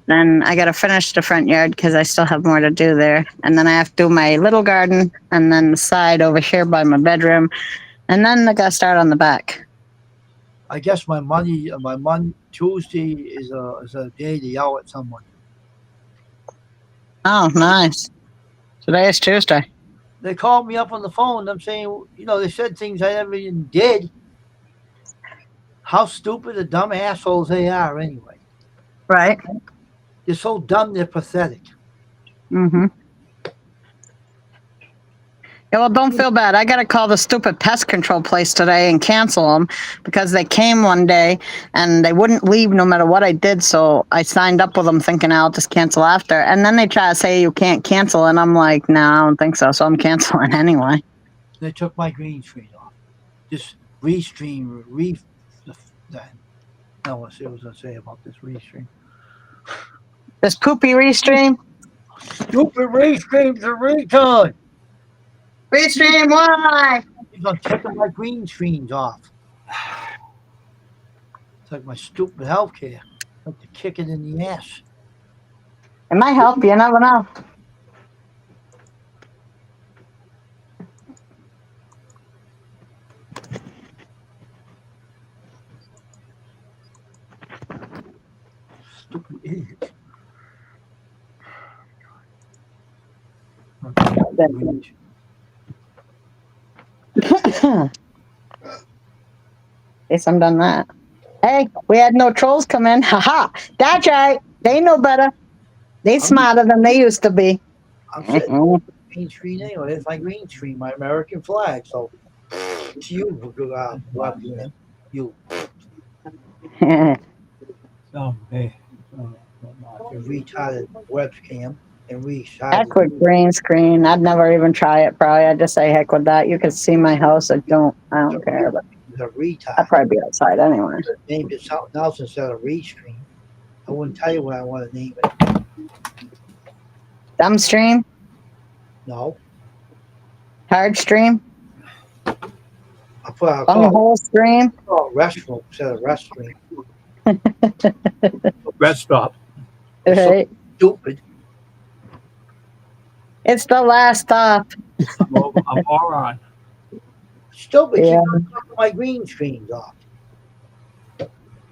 Then I got to finish the front yard because I still have more to do there. And then I have to do my little garden and then the side over here by my bedroom. And then I got to start on the back. I guess my Tuesday is a day to yell at someone. Oh, nice. Today is Tuesday. They called me up on the phone. I'm saying, they said things I never even did. How stupid and dumb assholes they are anyway. Right. They're so dumb, they're pathetic. Mm-hmm. Yeah, well, don't feel bad. I got to call the stupid pest control place today and cancel them because they came one day and they wouldn't leave no matter what I did. So I signed up with them thinking I'll just cancel after. And then they try to say you can't cancel. And I'm like, no, I don't think so. So I'm canceling anyway. They took my green screen off. This restream, I don't know what I was going to say about this restream. This poopy restream? Stupid restream's a retard. Restream, why? He's on taking my green screens off. It's like my stupid healthcare. Like to kick it in the ass. It might help. You never know. Stupid idiot. Guess I'm done that. Hey, we had no trolls come in. Haha. That's right. They know better. They smarter than they used to be. I'm sitting Mhm. on the green screen anyway. It's my green screen, my American flag. So it's you, webcam. You So, hey. retarded webcam and Heck retarded. with green screen. I'd never even try it, probably. I'd just say heck with that. You can see my house. I don't care. But The retard. I'd probably be outside anyway. Named it something else instead of read screen. I wouldn't tell you what I want to name it. Dumb stream, No, hard stream, I'll call it bunghole stream. restroom instead of restroom. Rest stop. Right. Stupid. It's the last stop. I'm all right. Stupid. Yeah. Keep knocking my green screens off.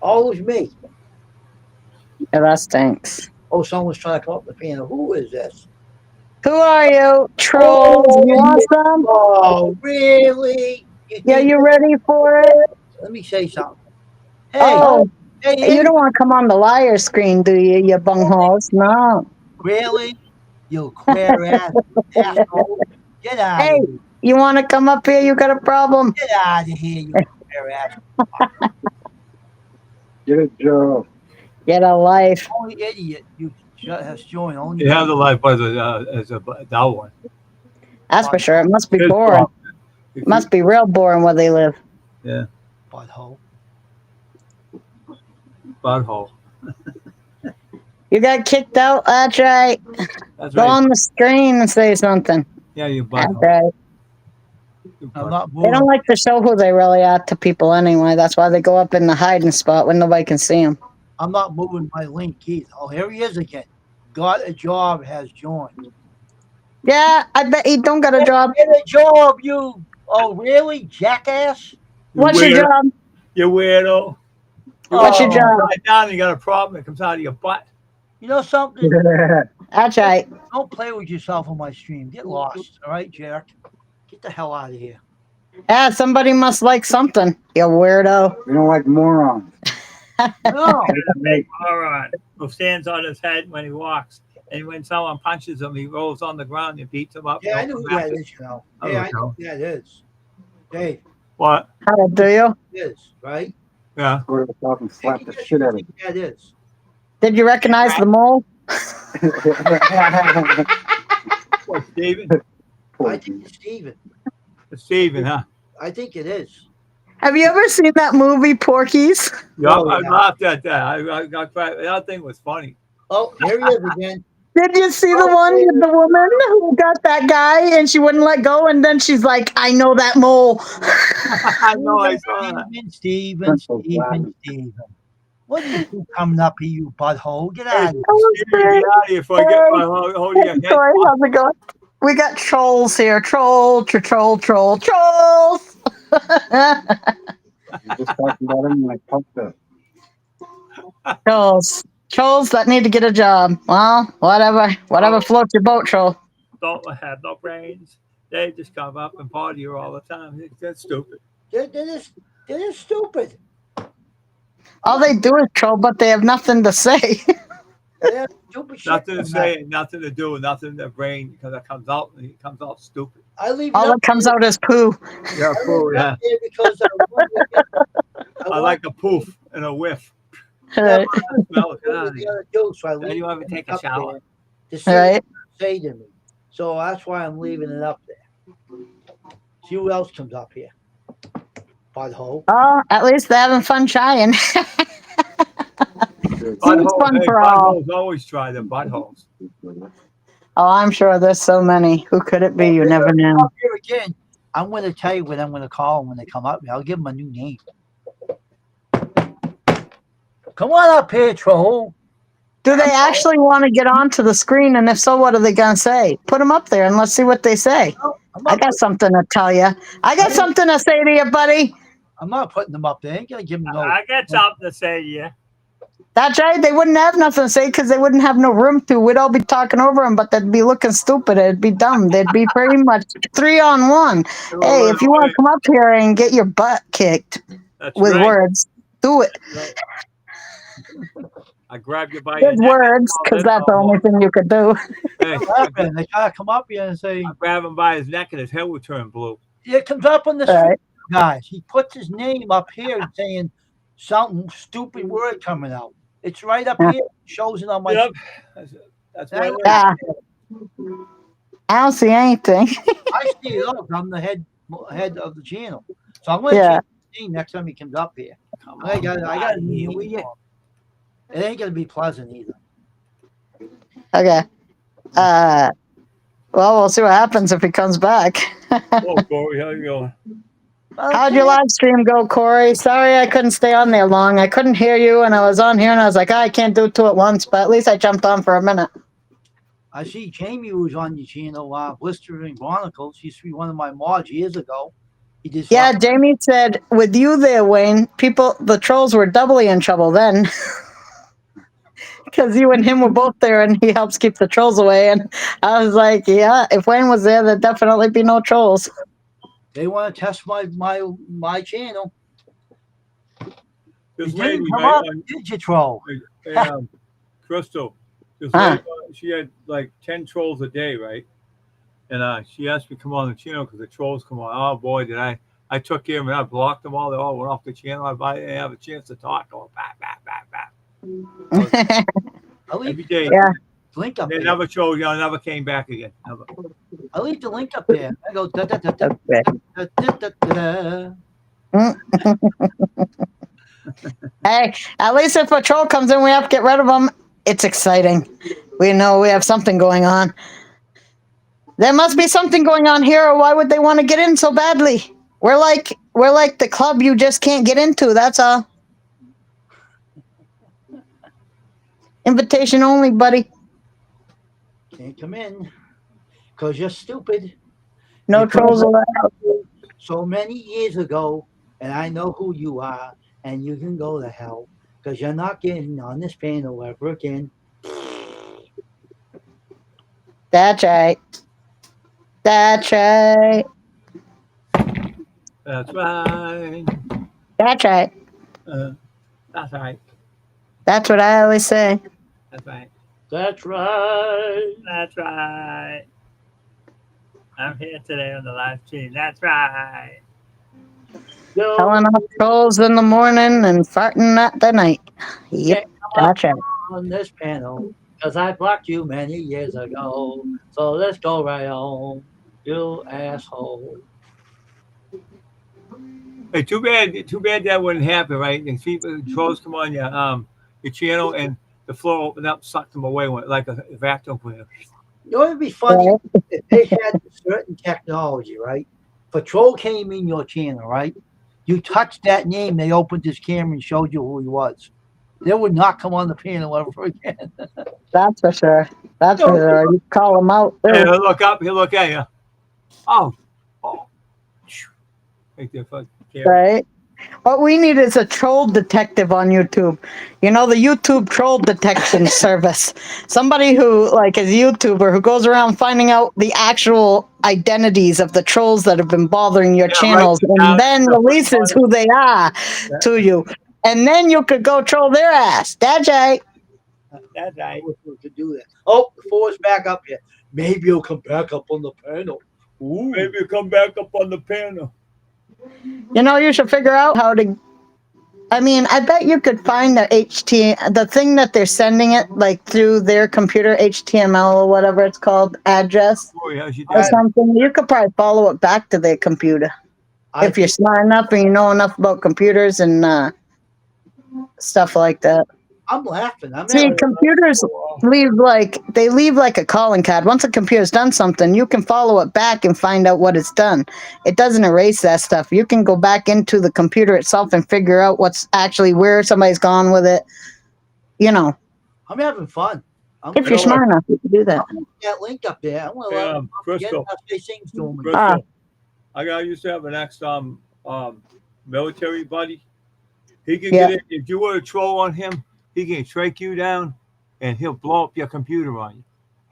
Always me. Yeah, that stinks. Oh, someone's trying to come up the piano. Who is this? Who are you? Trolls. You want some? Oh, really? Yeah, think- you ready for it? Let me say something. Hey, Oh, hey, you don't want to come on the liar screen, do you, you bungholes? No. really? You queer ass asshole. Get out Hey. of here. You want to come up here? You got a problem? Get out of here, you queer ass. Get a job. Get a life. Only idiot you has joined. Only You have the life as a that one. That's for sure. It must be His boring. problem. If It must be real boring where they live. butthole. you- butthole. You got kicked out? That's right. That's Go right. on the screen and say something. Yeah, you That's butthole. right. You I'm butthole. not They moving. don't like to show who they really are to people anyway. That's why they go up in the hiding spot when nobody can see them. I'm not moving my link either. Oh, here he is again. Got a job, has joined. Yeah, I bet he don't got a job. Get a job, you. Oh, really, jackass? You What's your weirdo. job? You weirdo. What's your Oh, job? Lie down, you got a problem. It comes out of your butt. You know something? That's right. Don't play with yourself on my stream. Get lost, all right, Jerk? Get the hell out of here. Yeah, somebody must like something. You weirdo. We don't like morons. No. All right. Who stands on his head when he walks. And when someone punches him, he rolls on the ground and beats him up. Yeah, I know who that is, you know. Oh, Yeah, I know no. who that is. Dave, What? How do you? it is, right? Yeah. Go to the top and slap the shit out of That is. Did you recognize the mole? him. What, Steven? I think it's Steven. It's Steven, huh? I think it is. Have you ever seen that movie, Porky's? Yeah, Oh, I yeah. laughed at that. I got that thing was funny. Oh, here he is again. Did you see the one with the woman who got that guy and she wouldn't let go? And then she's like, I know that mole. I know I saw that. Steven. What are you coming up here, you butthole? Get out of here. Steven, get out of here before I get my hold of your head. Sorry, how's it going? We got trolls here. Trolls. You just talked about him and I pumped up. Trolls that need to get a job. Well, whatever floats your boat, troll. Don't have no brains. They just come up and party here all the time. That's stupid. That is stupid. All they do is troll, but they have nothing to say. They're stupid shit. Nothing to say, nothing to do, nothing to brain because it comes out stupid. I leave All that comes out is poo. Yeah, fool, yeah. because I like a poof and a whiff. Right. Smell it. Get out of here. do, so I Then leave you ever take a up shower? there to see what Right. they say to me. So that's why I'm leaving it up there. See who else comes up here. Butthole. Oh, at least they're having fun trying. Butthole, fun hey, for all. buttholes always try the buttholes. Oh, I'm sure there's so many. Who could it be? You never know. Up here again. I'm going to tell you what I'm going to call them when they come up. I'll give them a new name. Come on up here, troll. Do they actually want to get onto the screen? And if so, what are they going to say? Put them up there and let's see what they say. I'm I not, got something to tell you. I got something to say to you, buddy. I'm not putting them up there. I ain't going to give them no. I got something to say to you. That's right. They wouldn't have nothing to say because they wouldn't have no room to. We'd all be talking over them, but they'd be looking stupid. It'd be dumb. They'd be pretty much 3-on-1. They would Hey, run if you want away. to come up here and get your butt kicked That's with right. words, do it Right. I grab you by with your neck. words because that's the only thing you could do. Hey, What happened? They gotta come up here and say, I grab him by his neck and his head would turn blue. it comes up on the street, Right. guys. He puts his name up here saying something stupid word coming out. It's right up Yeah. here. Shows it on my Yep. That's what it is. Yeah. I don't see anything. I see it up. I'm the head of the channel. So I'm gonna Yeah. change his name next time he comes up here. Come I got a here new with name you. for him. It ain't gonna be pleasant either. Okay. Well, we'll see what happens if he comes back. Oh, Corey, how you going? How'd your live stream go, Corey? Sorry I couldn't stay on there long. I couldn't hear you, and I was on here, and I was like, I can't do two at once, but at least I jumped on for a minute. I see Jamie was on your channel, Blistering Chronicles. He used to be one of my mods years ago. He just Yeah, Jamie said, with you there, Wayne, the trolls were doubly in trouble then. Because you and him were both there, and he helps keep the trolls away. And I was like, yeah, if Wayne was there, there'd definitely be no trolls. they want to test my channel. This You lady, didn't come right, up, did you, troll? Crystal, this Huh. lady, she had like 10 trolls a day, right? And she asked me to come on the channel because the trolls come on. Oh boy, did I took care of them. I blocked them all. They all went off the channel. I didn't have a chance to talk. Oh, bah. I'll leave Every day. Yeah. the link up They there. never chose, never came back again. Never. I'll leave the link up there. I go da da da da Okay. da da da da. Hey, at least if a troll comes in, we have to get rid of them. It's exciting. We know we have something going on. There must be something going on here, or why would they want to get in so badly? We're like the club you just can't get into. That's all. Invitation only, buddy. Can't come in because you're stupid. No You trolls could've- allowed. So many years ago, and I know who you are, and you can go to hell because you're not getting on this panel ever again. That's right. That's right. That's right. That's right. That's right. That's what I always say. That's right. That's right. That's right. I'm here today on the live stream. That's right. Yo, Telling off trolls in the morning and farting at the night. Yep, that's right. on this panel because I blocked you many years ago. So let's go right on, you asshole. Hey, too bad that wouldn't happen, right? And people, trolls come on your channel and the floor opened up, sucked them away like a vacuum cleaner. You know, it'd be funny if they had certain technology, right? Patrol came in your channel, right? You touched that name, they opened his camera and showed you who he was. They would not come on the panel ever again. That's for sure. That's for sure. You call them out. Too. Hey, he'll look up, he'll look at you. Oh. Right there, fuck. Right? What we need is a troll detective on YouTube. You know, the YouTube troll detection service. Somebody who like is a YouTuber who goes around finding out the actual identities of the trolls that have been bothering your Yeah, channels right. and then releases who they are to you. And then you could go troll their ass. That's right. That's right. To do that. Oh, the four's back up here. Maybe he'll come back up on the panel. Ooh. Maybe you come back up on the panel. You know, you should figure out how to. I mean, I bet you could find the thing that they're sending it like through their computer, HTML or whatever it's called, address Boy, how's your or dad? something. You could probably follow it back to their computer if you're smart enough and you know enough about computers and stuff like that. I'm laughing. I'm See, having- computers leave like a calling card. Once a computer's done something, you can follow it back and find out what it's done. It doesn't erase that stuff. You can go back into the computer itself and figure out what's actually where somebody's gone with it. You know, I'm having fun. I'm if you're gonna smart enough, you can do that. put that link up there. I'm gonna Hey, let them Crystal. say things to him. Crystal, I used to have an ex military buddy. He could Yeah. get it if you were a troll on him. he can strike you down, and he'll blow up your computer on you.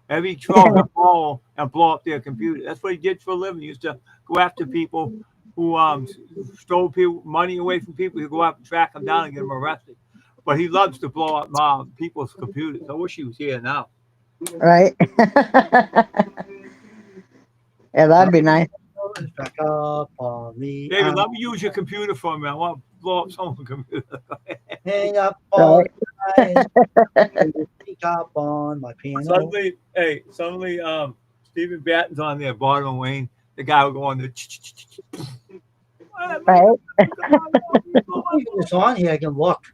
Every troll he'll follow and blow up their computer. That's what he did for a living. He used to go after people who stole people money away from people. He'd go out and track them down and get them arrested. But he loves to blow up people's computers. I wish he was here now. Right? Yeah, that'd be nice. Back up on me. David, let me use your computer for me. I want to blow up someone's computer. Hang up on my pick up on my piano. Suddenly, Stephen Batten's on there, Barton Wayne. The guy will go on there. Right? If it's on here, I can look.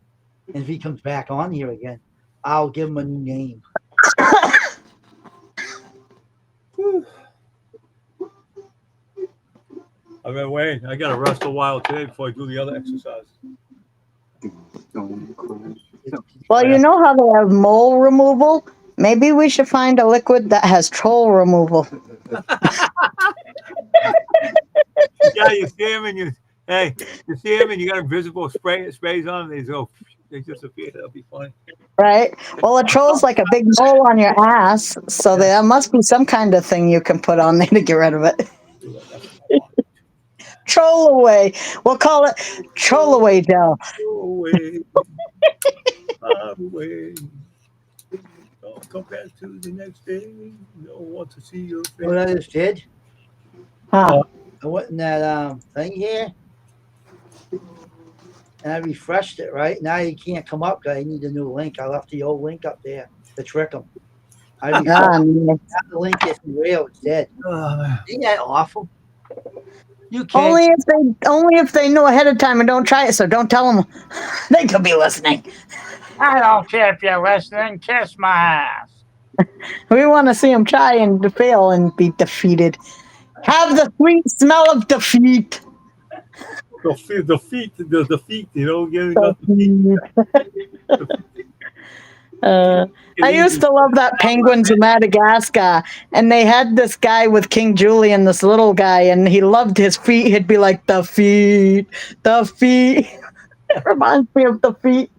And if he comes back on here again, I'll give him a new name. I've been waiting. I got to rest a while today before I do the other exercise. Well, you know how they have mole removal? Maybe we should find a liquid that has troll removal. Yeah, you see him and you see him and you got invisible sprays on them. They disappear. That'll be funny. Right? Well, a troll's like a big mole on your ass, so there must be some kind of thing you can put on there to get rid of it. Troll away. We'll call it troll away gel. Go away. Far away. Don't come back to the next day. Don't want to see your face. What I just did? Huh. I went in that thing here. And I refreshed it, right? Now you can't come up because I need a new link. I left the old link up there to trick them. I refreshed Nice. the link is real. It's dead. Isn't that awful? You can't. Only if they know ahead of time and don't try it. So don't tell them. They could be listening. I don't care if you're listening. Kiss my ass. We want to see them try and fail and be defeated. Have the sweet smell of defeat. The feet, you know, getting up the feet. I used to love that Penguins of Madagascar, and they had this guy with King Julian, this little guy, and he loved his feet. He'd be like, the feet, the feet. It reminds me of the feet.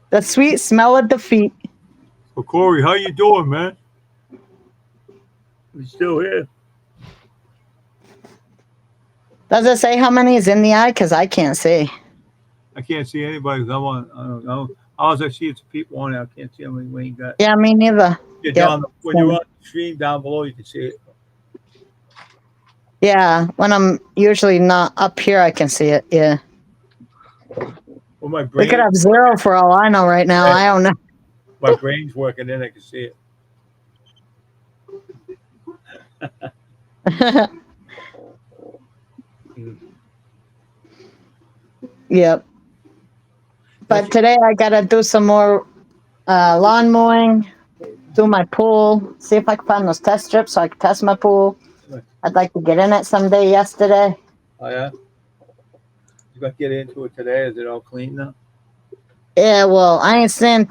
The sweet smell of defeat. So Corey, how you doing, man? You still here? Does it say how many is in the eye? Because I can't see. I can't see anybody. I don't know. All I see is people on there. I can't see how many Wayne got. Yeah, me neither. When you're on the stream down below, you can see it. Yeah, when I'm usually not up here, I can see it. Yeah. Well, my We brain, could have 0 for all I know right now. I don't know. my brain's working, then I can see it. Yep. But today I gotta do some more lawn mowing, do my pool, see if I can find those test strips so I can test my pool. I'd like to get in it someday. Yesterday. Oh yeah. You got to get into it today. Is it all clean now? Yeah, well, I ain't saying.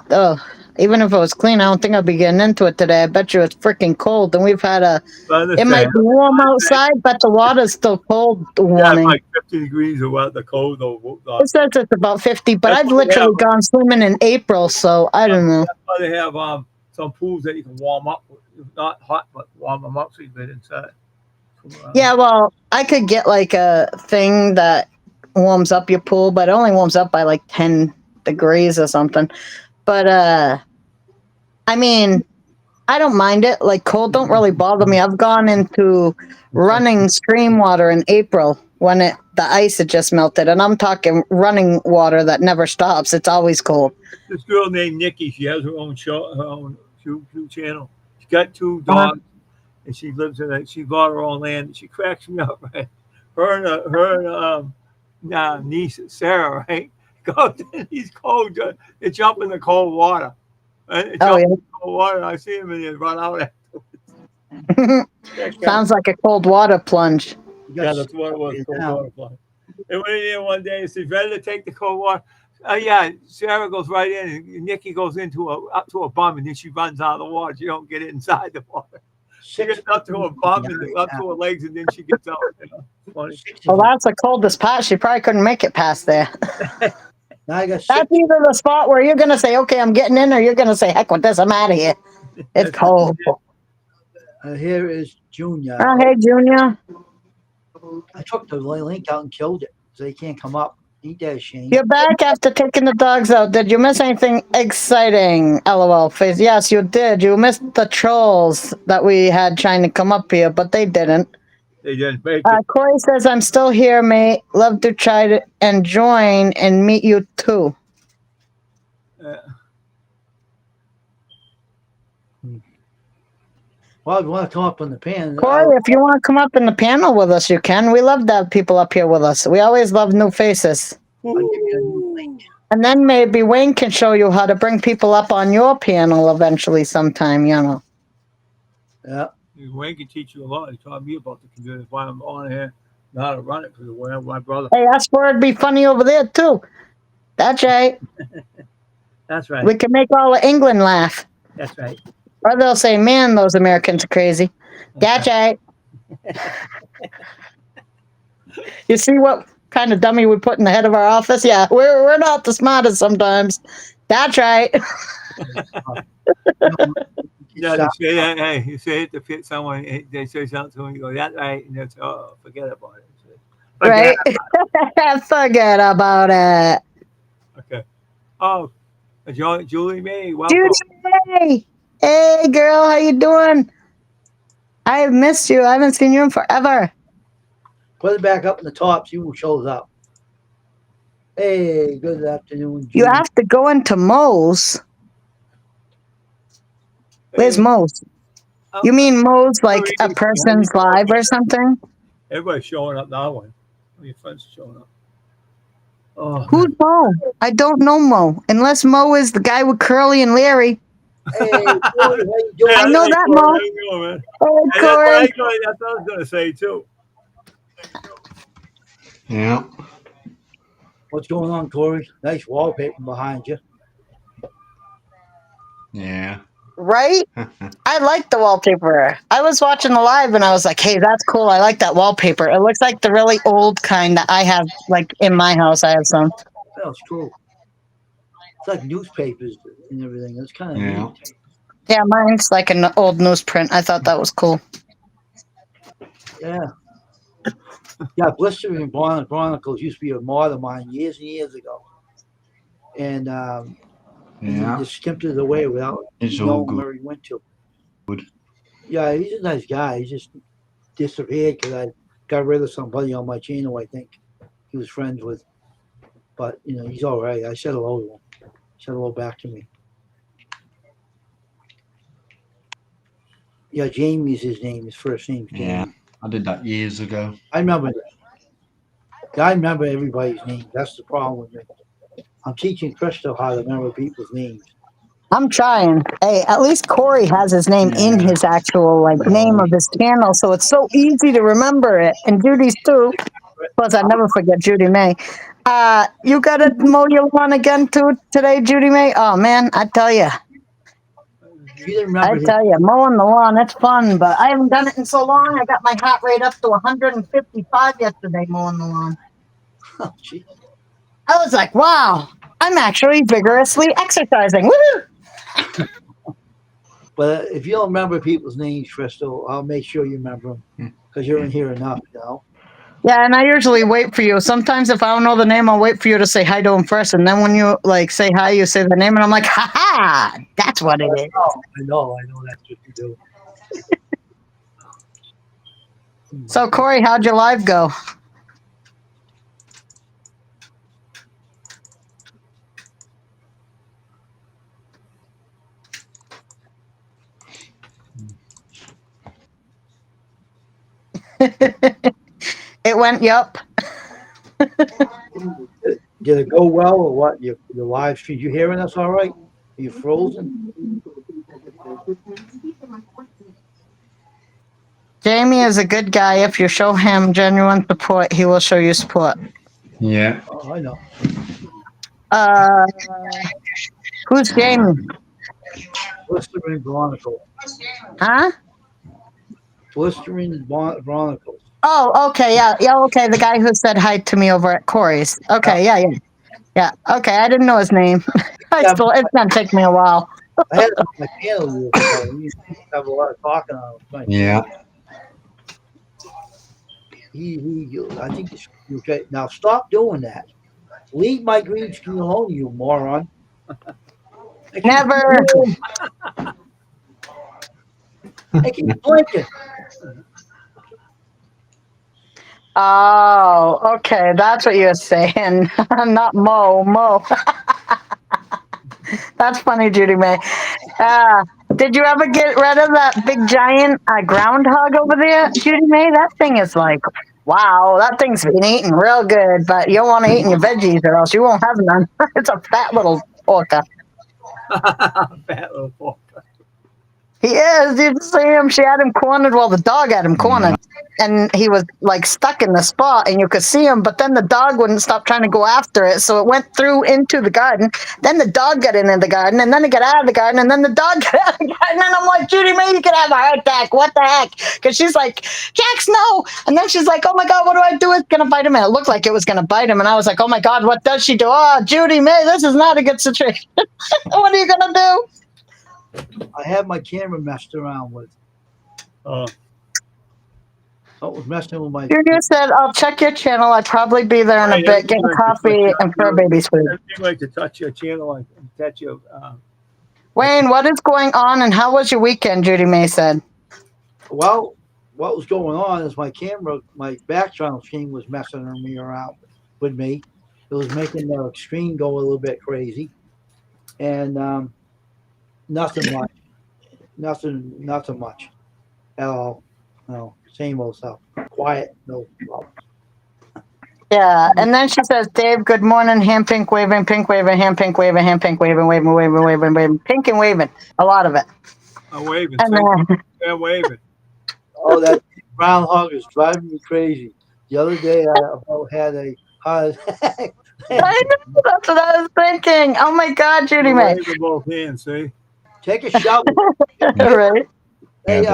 Even if it was clean, I don't think I'll be getting into it today. I bet you it's freaking cold, and we've had it might be warm outside, but the water's still cold. Warning. Like 50 degrees or what? The cold. It says it's about 50, but That's I've what they literally have. gone swimming in April, so I don't know. That's why they have some pools that you can warm up. Not hot, but warm them up so you get inside. Yeah, well, I could get like a thing that warms up your pool, but it only warms up by like 10 degrees or something. But I mean, I don't mind it. Like cold don't really bother me. I've gone into running stream water in April when the ice had just melted, and I'm talking running water that never stops. It's always cold. This girl named Nikki, she has her own show, her own YouTube channel. She's got 2 dogs, and she lives in it. She bought her own land. And she cracks me up, right? Her and niece Sarah, right? Go to these cold. They jump in the cold water. Right? Oh, yeah. In the cold water. I see them and they run out afterwards. Sounds like a cold water plunge. Yeah, that's what it was. Cold water plunge. They went in there one day and said, "Ready to take the cold water?" Oh yeah, Sarah goes right in, and Nikki goes up to a bum, and then she runs out of the water. She don't get inside the water. She gets up to her bum and up to her legs, and then she gets out. You know? funny. Well, that's the coldest part. She probably couldn't make it past there. Now I got That's 6. either the spot where you're gonna say, "Okay, I'm getting in," or you're gonna say, "Heck with this, I'm out of here." It's That's- cold. Here is Junior. Oh, hey, Junior. I took the link out and killed it, so they can't come up. Ain't that a shame? You're back after taking the dogs out. Did you miss anything exciting? LOL face. Yes, you did. You missed the trolls that we had trying to come up here, but they didn't. They didn't make it. Corey says, "I'm still here, mate. Love to try to and join and meet you too." Well, if you want to come up on the pan, Corey, if you want to come up in the panel with us, you can. We love to have people up here with us. We always love new faces. I'll give you a new link. And then maybe Wayne can show you how to bring people up on your panel eventually sometime, you know. Yeah. Wayne can teach you a lot. He taught me about the computer. Why I'm on here, know how to run it, because of my brother. Hey, that's where it'd be funny over there, too. That's right. That's right. We can make all of England laugh. That's right. Or they'll say, "Man, those Americans are crazy." That's right. You see what kind of dummy we put in the head of our office? Yeah, we're not the smartest sometimes. That's right. Yeah, you say that. Hey, you say it to fit someone. They say something to me. You go, "That's right," and that's forget about it. Right? Forget about it. Okay. Oh, Julie May, welcome. Judy, hey girl, how you doing? I have missed you. I haven't seen you in forever. Put it back up in the top, see who shows up. Hey, good afternoon, You Judy. have to go into Moe's. Where's Moe's? You mean Moe's like a person's live or something? Everybody's showing up now. All your friends are showing up. Oh, Who's Mo? I don't know Mo. Unless Mo is the guy with Curly and Larry. Hey, Judy, how you doing? I know that, Mo. How you doing, man? Oh, Hey, Corey. that's what I was going to say, too. Yeah. What's going on, Corey? Nice wallpaper behind you. Yeah. Right? I like the wallpaper. I was watching the live and I was like, "Hey, that's cool. I like that wallpaper. It looks like the really old kind that I have, like in my house. I have some." That's cool. It's like newspapers and everything. It's kind of Yeah. neat. Yeah, mine's like an old newsprint. I thought that was cool. Yeah. Yeah, Blistering Chronicles used to be a mod of mine years and years ago. And he Yeah. just skimped it away without It's all knowing good. where he went to. Good. Yeah, he's a nice guy. He just disappeared because I got rid of somebody on my channel, I think he was friends with. But, you know, he's all right. I said hello to him. He said hello back to me. Yeah, Jamie's his name. His first name's Jamie. Yeah. I did that years ago. I remember that. I remember everybody's name. That's the problem with me. I'm teaching Crystal how to remember people's names. I'm trying. Hey, at least Corey has his name in Yeah. his actual name of his channel, so it's so easy to remember it. And Judy's too. Plus, I never forget Judy May. You got to mow your lawn again too today, Judy May? Oh man, I tell you. If you didn't remember his, Mowing the lawn, it's fun, but I haven't done it in so long. I got my heart rate up to 155 yesterday mowing the lawn. oh, gee. I was like, wow, I'm actually vigorously exercising. Woo! But if you don't remember people's names, Crystal, I'll make sure you remember them because you're in here enough, you know. Yeah, and I usually wait for you. Sometimes if I don't know the name, I'll wait for you to say hi to him first. And then when you say hi, you say the name, and I'm like, ha ha, that's what it is. I know that's what you do. So, Corey, how'd your live go? It went, yup. Did it go well or what? Your live stream, you hearing us all right? Are you frozen? Jamie is a good guy. If you show him genuine support, he will show you support. Yeah. Oh, I know. Who's Jamie? Blistering Chronicles. Huh? Blistering Chronicles. Oh, okay, yeah, okay. The guy who said hi to me over at Corey's. Okay, yeah. Okay, I didn't know his name. Yeah. It's gonna take me a while. I had it on my channel years ago. We used to have a lot of talking on my Yeah. I think it's okay. Now stop doing that. Leave my green screen alone, you moron. I keep Never. blinking. I keep blinking. Oh, okay. That's what you're saying. Not Mo. That's funny, Judy May. Did you ever get rid of that big giant groundhog over there, Judy May? That thing is like, wow, that thing's been eating real good, but you don't want to eat your veggies or else you won't have none. It's a fat little orca. Fat little fuck. He is. You see him? She had him cornered. Well, the dog had him cornered. And he was like stuck in the spot and you could see him, but then the dog wouldn't stop trying to go after it. So it went through into the garden. Then the dog got into the garden and then it got out of the garden and then the dog got out of the garden. And I'm like, Judy May, you could have a heart attack. What the heck? Because she's like, Jax, no. And then she's like, oh my God, what do I do? It's going to bite him. And it looked like it was going to bite him. And I was like, oh my God, what does she do? Oh, Judy May, this is not a good situation. What are you going to do? I had my camera messed around with. Oh, So it was messing with my. Junior said, I'll check your channel. I'd probably be there in a Right, bit getting everything like coffee this, and fur babies food. I'd like to touch your channel and touch your. Wayne, what is going on and how was your weekend? Judy May said. Well, what was going on is my camera, my background screen was messing me around with me. It was making the screen go a little bit crazy, and nothing much, nothing much at all. No, same old stuff. Quiet, no problem. Yeah, and then she says, Dave, good morning, hand pink waving, hand pink waving, hand pink waving, waving, pink and waving. A lot of it. I'm waving. And I'm waving. Oh, that groundhog is driving me crazy. The other day, I about had a heart attack. I know, that's what I was thinking. Oh my God, Judy I'm May. waving both hands, see? Take a shovel. Right? Hey,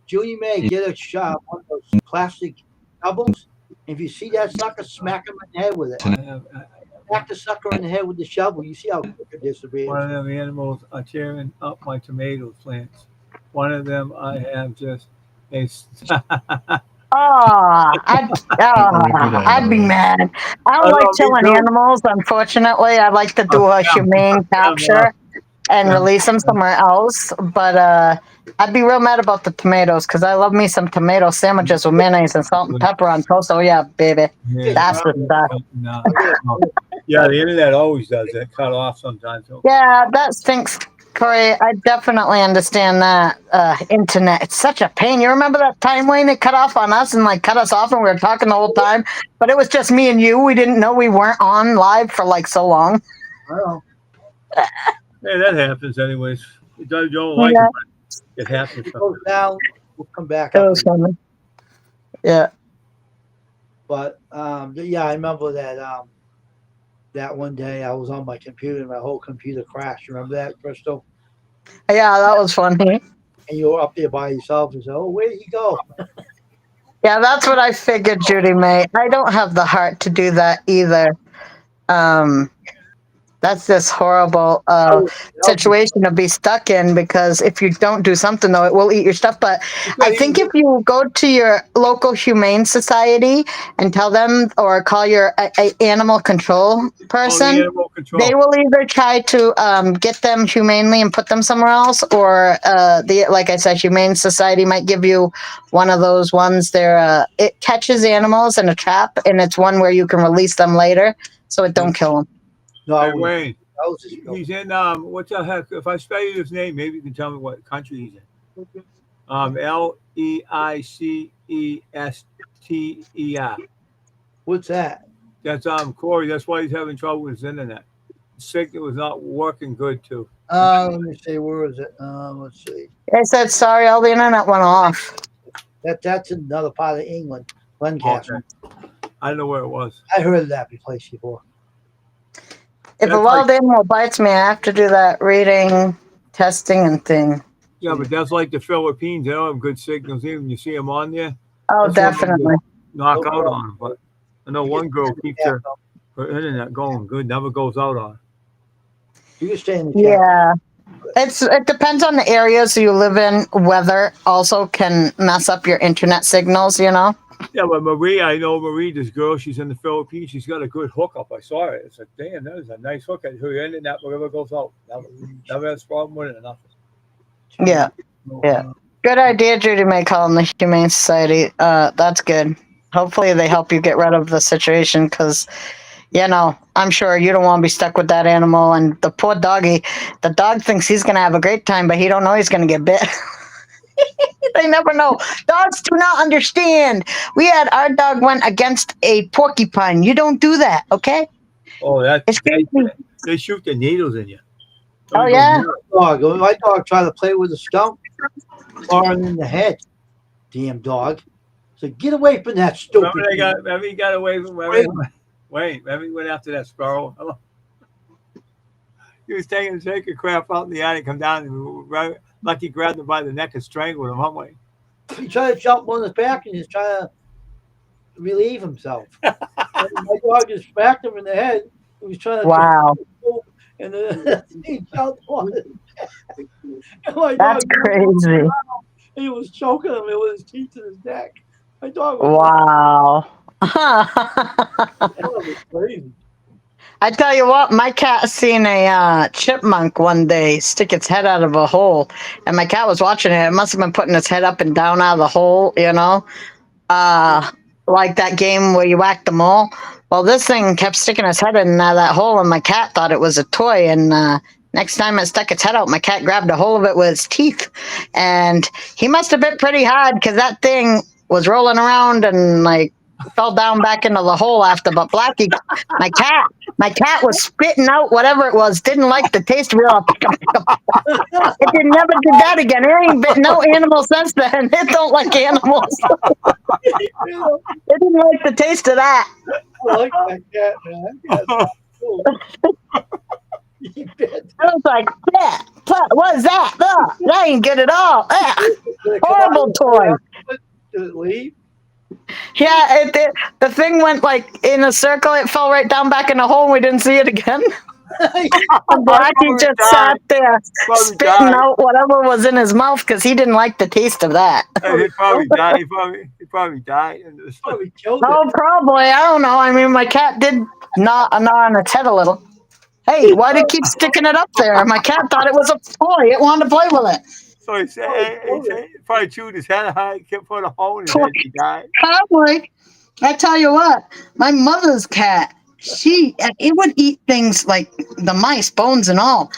Judy May, get a shot, one of those plastic shovels. If you see that sucker, smack him in the head with it. Smack the sucker in the head with the shovel. You see how quick it disappears. One of them animals are tearing up my tomato plants. One of them I have just a. I'd be mad. I don't Oh, like me killing too. animals, unfortunately. I like to do a humane capture and release them somewhere else. But I'd be real mad about the tomatoes because I love me some tomato sandwiches with mayonnaise and salt and pepper on toast. Oh, yeah, baby. Yeah, That's the stuff. no. Yeah, the internet always does that. Cut off sometimes. Yeah, that stinks, Corey. I definitely understand that. Internet, it's such a pain. You remember that time, Wayne, it cut off on us and like cut us off and we were talking the whole time, but it was just me and you. We didn't know we weren't on live for like so long. I don't know. Hey, that happens anyways. You don't like Yeah. it, but it happens. It goes down, we'll come back It up. was funny. Yeah. But yeah, I remember that that one day I was on my computer and my whole computer crashed. Remember that, Crystal? Yeah, that was funny. And you were up there by yourself and said, "Oh, where did he go?" Yeah, that's what I figured, Judy May. I don't have the heart to do that either. That's this horrible situation to be stuck in because if you don't do something, though, it will eat your stuff. But I think if you go to your local humane society and tell them or call your animal control person, Animal control. they will either try to get them humanely and put them somewhere else, or like I said, Humane Society might give you one of those ones. It catches animals in a trap, and it's one where you can release them later, so it don't kill them. No, Hey, Wayne, that was just, he's in, what the heck? If I spell you his name, maybe you can tell me what country he's in. Leicester. what's that? That's Corey. That's why he's having trouble with his internet. Sick, it was not working good too. Let me see, where is it? Let's see. I said, sorry, all the internet went off. That's another part of England, Lancaster. I don't know where it was. I heard of that place before. If a That's wild animal bites me, I have to do that reading, testing, and thing. Yeah, but that's like the Philippines. They don't have good signals. Even you see them on there. Oh, That's what I'm definitely. knock out on them. But I know one girl keeps her internet going good, never goes out on her. You can stay in the chat. Yeah. It depends on the areas you live in. Weather also can mess up your internet signals, you know? Yeah, but Marie, I know Marie, this girl, she's in the Philippines. She's got a good hookup. I saw it. It's like, damn, that is a nice hookup. Her internet, whatever goes out. Never has a problem with it or nothing. Yeah. Yeah. Good idea, Judy May calling the Humane Society. That's good. Hopefully they help you get rid of the situation because, you know, I'm sure you don't want to be stuck with that animal. And the poor doggy, the dog thinks he's going to have a great time, but he don't know he's going to get bit. They never know. Dogs do not understand. Our dog went against a porcupine. You don't do that, okay? Oh, It's crazy. they shoot the needles in you. Oh, yeah? Dog. My dog tried to play with a stump, or in the head. Damn dog. So get away from that stupid. Remember he got away from remember he went after that sparrow? He was taking crap out in the attic, come down and Lucky grabbed him by the neck and strangled him. I'm like, He tried to jump on his back and he's trying to relieve himself. And my dog just smacked him in the head. He was trying to Wow. and then he jumped on his back. And my That's dog crazy. he was choking him with his teeth in his neck. My dog was Wow. that was crazy. I tell you what, my cat seen a chipmunk one day stick its head out of a hole, and my cat was watching it. It must have been putting its head up and down out of the hole, you know, like that game where you whack the mole. Well, this thing kept sticking its head in and out of that hole, and my cat thought it was a toy. And next time it stuck its head out, my cat grabbed a hold of it with its teeth, and he must have bit pretty hard because that thing was rolling around and like fell down back into the hole after. But Blackie, my cat was spitting out whatever it was. Didn't like the taste of it. It never did that again. It ain't bit no animal since then. It don't like animals. It didn't like the taste of that. I like that cat, man. That cat's cool. He bit. I was like, what is that? Ugh, that ain't good at all. Ugh, Did it come horrible out? toy. Did it leave? Yeah, it did. The thing went like in a circle. It fell right down back in the hole, and we didn't see it again. And Blackie just sat there spitting out whatever was in his mouth because he didn't like the taste of that. he probably died. He probably died. Probably killed it. Oh, probably. I don't know. I mean, my cat did gnaw on its head a little. Hey, why did it keep sticking it up there? My cat thought it was a toy. It wanted to play with it. So he said, he probably chewed his head out, kept putting a hole in his head, he died. Probably. I tell you what, my mother's cat, it would eat things like the mice, bones and all.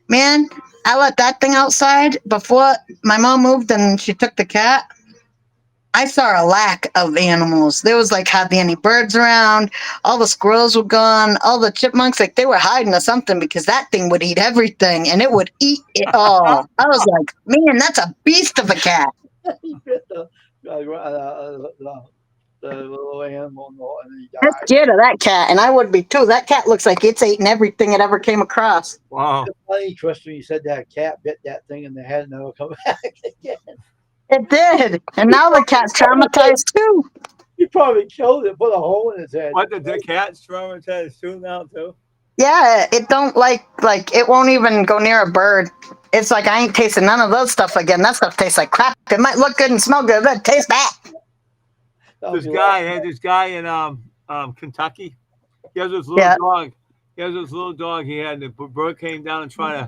Man, I let that thing outside before my mom moved and she took the cat. I saw a lack of animals. There was like hardly any birds around. All the squirrels were gone. All the chipmunks, like they were hiding or something because that thing would eat everything and it would eat it all. I was like, man, that's a beast of a cat. He bit the little animal and he I'm died. scared of that cat, and I would be too. That cat looks like it's eaten everything it ever came across. Wow. It's funny, Tristan, you said that cat bit that thing in the head and never come back again. It did, and now the cat's traumatized too. He probably killed it, put a hole in his head. What did the cat's traumatized too now too? Yeah, it don't like it won't even go near a bird. It's like I ain't tasting none of those stuff again. That stuff tastes like crap. It might look good and smell good, but it tastes bad. This guy in Kentucky. He has this little dog. He had the bird came down and try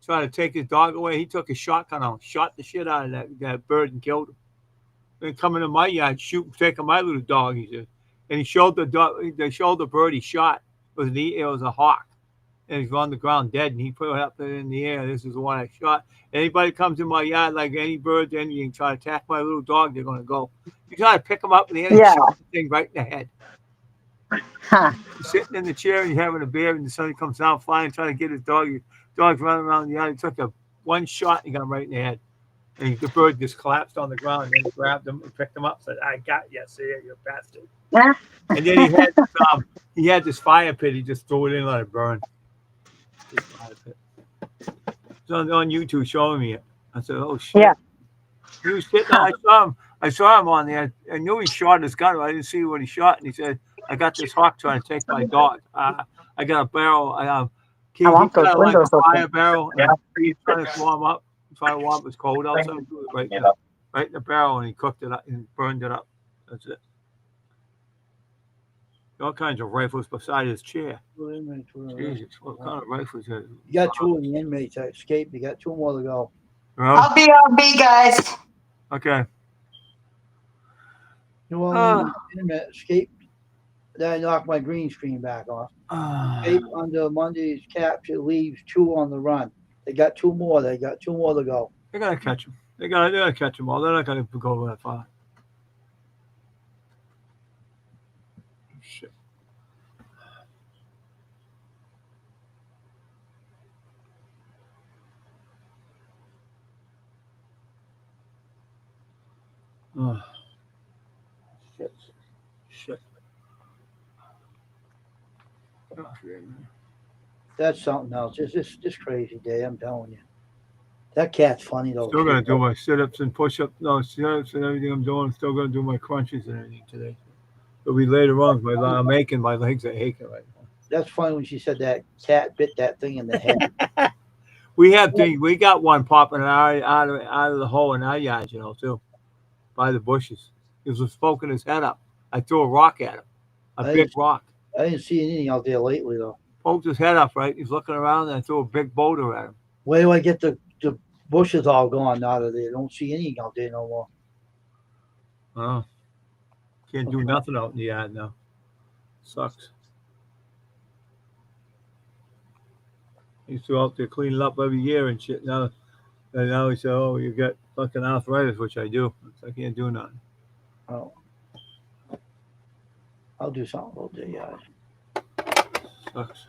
to take his dog away. He took a shotgun out, shot the shit out of that bird and killed him. Then coming to my yard, taking my little dog. He said, and he showed the dog. They showed the bird he shot. It was a hawk, and he's on the ground dead. And he put it up in the air. This is the one I shot. Anybody comes in my yard, like any bird, anything, try to attack my little dog, they're gonna go. You try to pick them up in the air and shoot the thing right in the head. Huh. You're sitting in the chair and you're having a beer, and somebody comes down flying, trying to get his dog. Your dog's running around the yard. He took one shot and he got him right in the head. And the bird just collapsed on the ground, and then he grabbed him and picked him up. Said, "I got you, see you, you bastard." Yeah. And then he had this fire pit. He just threw it in and let it burn. It's on YouTube showing me it. I said, "Oh shit!" Yeah. He was sitting. I saw him on there. I knew he shot his gun. I didn't see what he shot. And he said, I got this hawk trying to take my dog. I got a barrel. He want those got like a windows open. fire barrel. And he's trying to warm up. Trying to warm up. It's cold outside. Right in the barrel. And he cooked it up and burned it up. That's it. All kinds of rifles beside his chair. Jesus, what kind of rifles are You got 2 of the inmates that escaped. You got 2 more to go. I'll be RB, guys. Okay. You know, internet escaped. Then I knocked my green screen back off. Escape under Monday's capture leaves 2 on the run. They got 2 more. They got 2 more to go. They gotta catch them. They gotta catch them all. They're not gonna go that far. Shit. Oh. Shit. Oh, That's something else. It's just crazy day. I'm telling you. That cat's funny though. Still gonna do my sit-ups and push-ups. No, sit-ups and everything I'm doing. I'm still gonna do my crunches and everything today. It'll be later on. I'm aching. My legs are aching right now. That's funny when she said that cat bit that thing in the head. We have things. We got one popping out of the hole in our yard, you know, too, by the bushes. He was poking his head up. I threw a rock at him, a big rock. I didn't see anything out there lately though. Poked his head up, right? He's looking around, and I threw a big boulder at him. Where do I get the bushes all gone out of there? Don't see anything out there no more. Oh, can't do nothing out in the yard now. Sucks. He used to out there clean it up every year and shit. Now he said, "Oh, you got fucking arthritis," which I do. I can't do nothing. Oh. I'll do something about that, yeah. Sucks.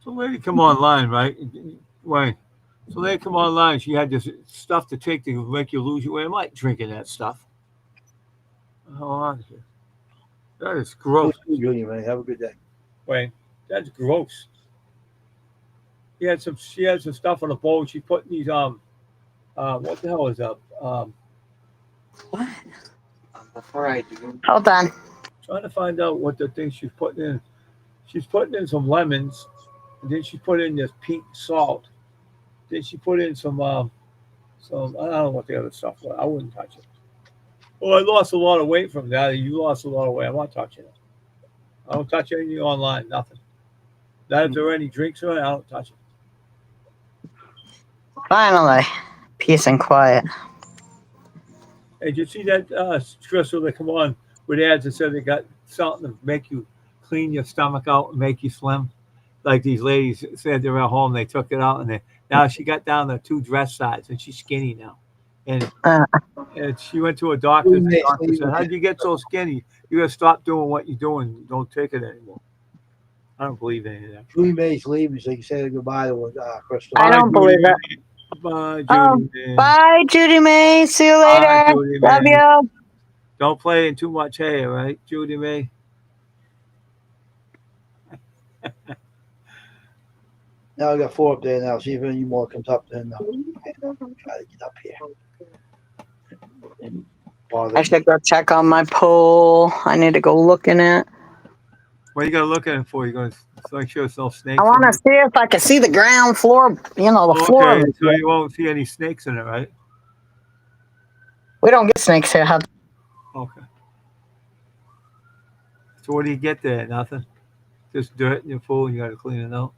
So lady come online, right? Wayne. So lady come online. She had this stuff to take to make you lose your weight. I'm like drinking that stuff. Hold on here. That is gross. Junior, man. Have a good day. Wayne, that's gross. She had some stuff on the bowl. She put these what the hell is that? What? Before I do, Hold on. Trying to find out what the thing she's putting in. She's putting in some lemons, and then she put in this pink salt. Then she put in some I don't know what the other stuff was. I wouldn't touch it. Well, I lost a lot of weight from that. You lost a lot of weight. I'm not touching it. I don't touch anything online. Nothing. Not if there are any drinks on it, I don't touch it. Finally, peace and quiet. Hey, did you see that Crystal that come on with ads that said they got something to make you clean your stomach out and make you slim? Like these ladies said they're at home, they took it out, and now she got down to 2 dress size, and she's skinny now. And she went to a doctor, and the doctor said, "How'd you get so skinny? You got to stop doing what you're doing. Don't take it anymore." I don't believe any of that. Julie May's leaving, so you can say goodbye to Crystal. I don't believe it. Bye, Judy. Oh, May. bye, Judy May. See you Bye, later. Judy Love May. you. Don't play in too much hay, all right, Judy May? Now I got 4 up there now. See if any more comes up. Then I'll try to get up here. And bother I should go check on my pool. I need to go look in it. What are you going to look at it for? You're going to make sure there's no snakes I want in to see if I can see the ground floor, the floor. Okay, so you won't see any snakes in it, right? We don't get snakes here. Okay. So what do you get there? Nothing? Just dirt in your pool and you got to clean it out?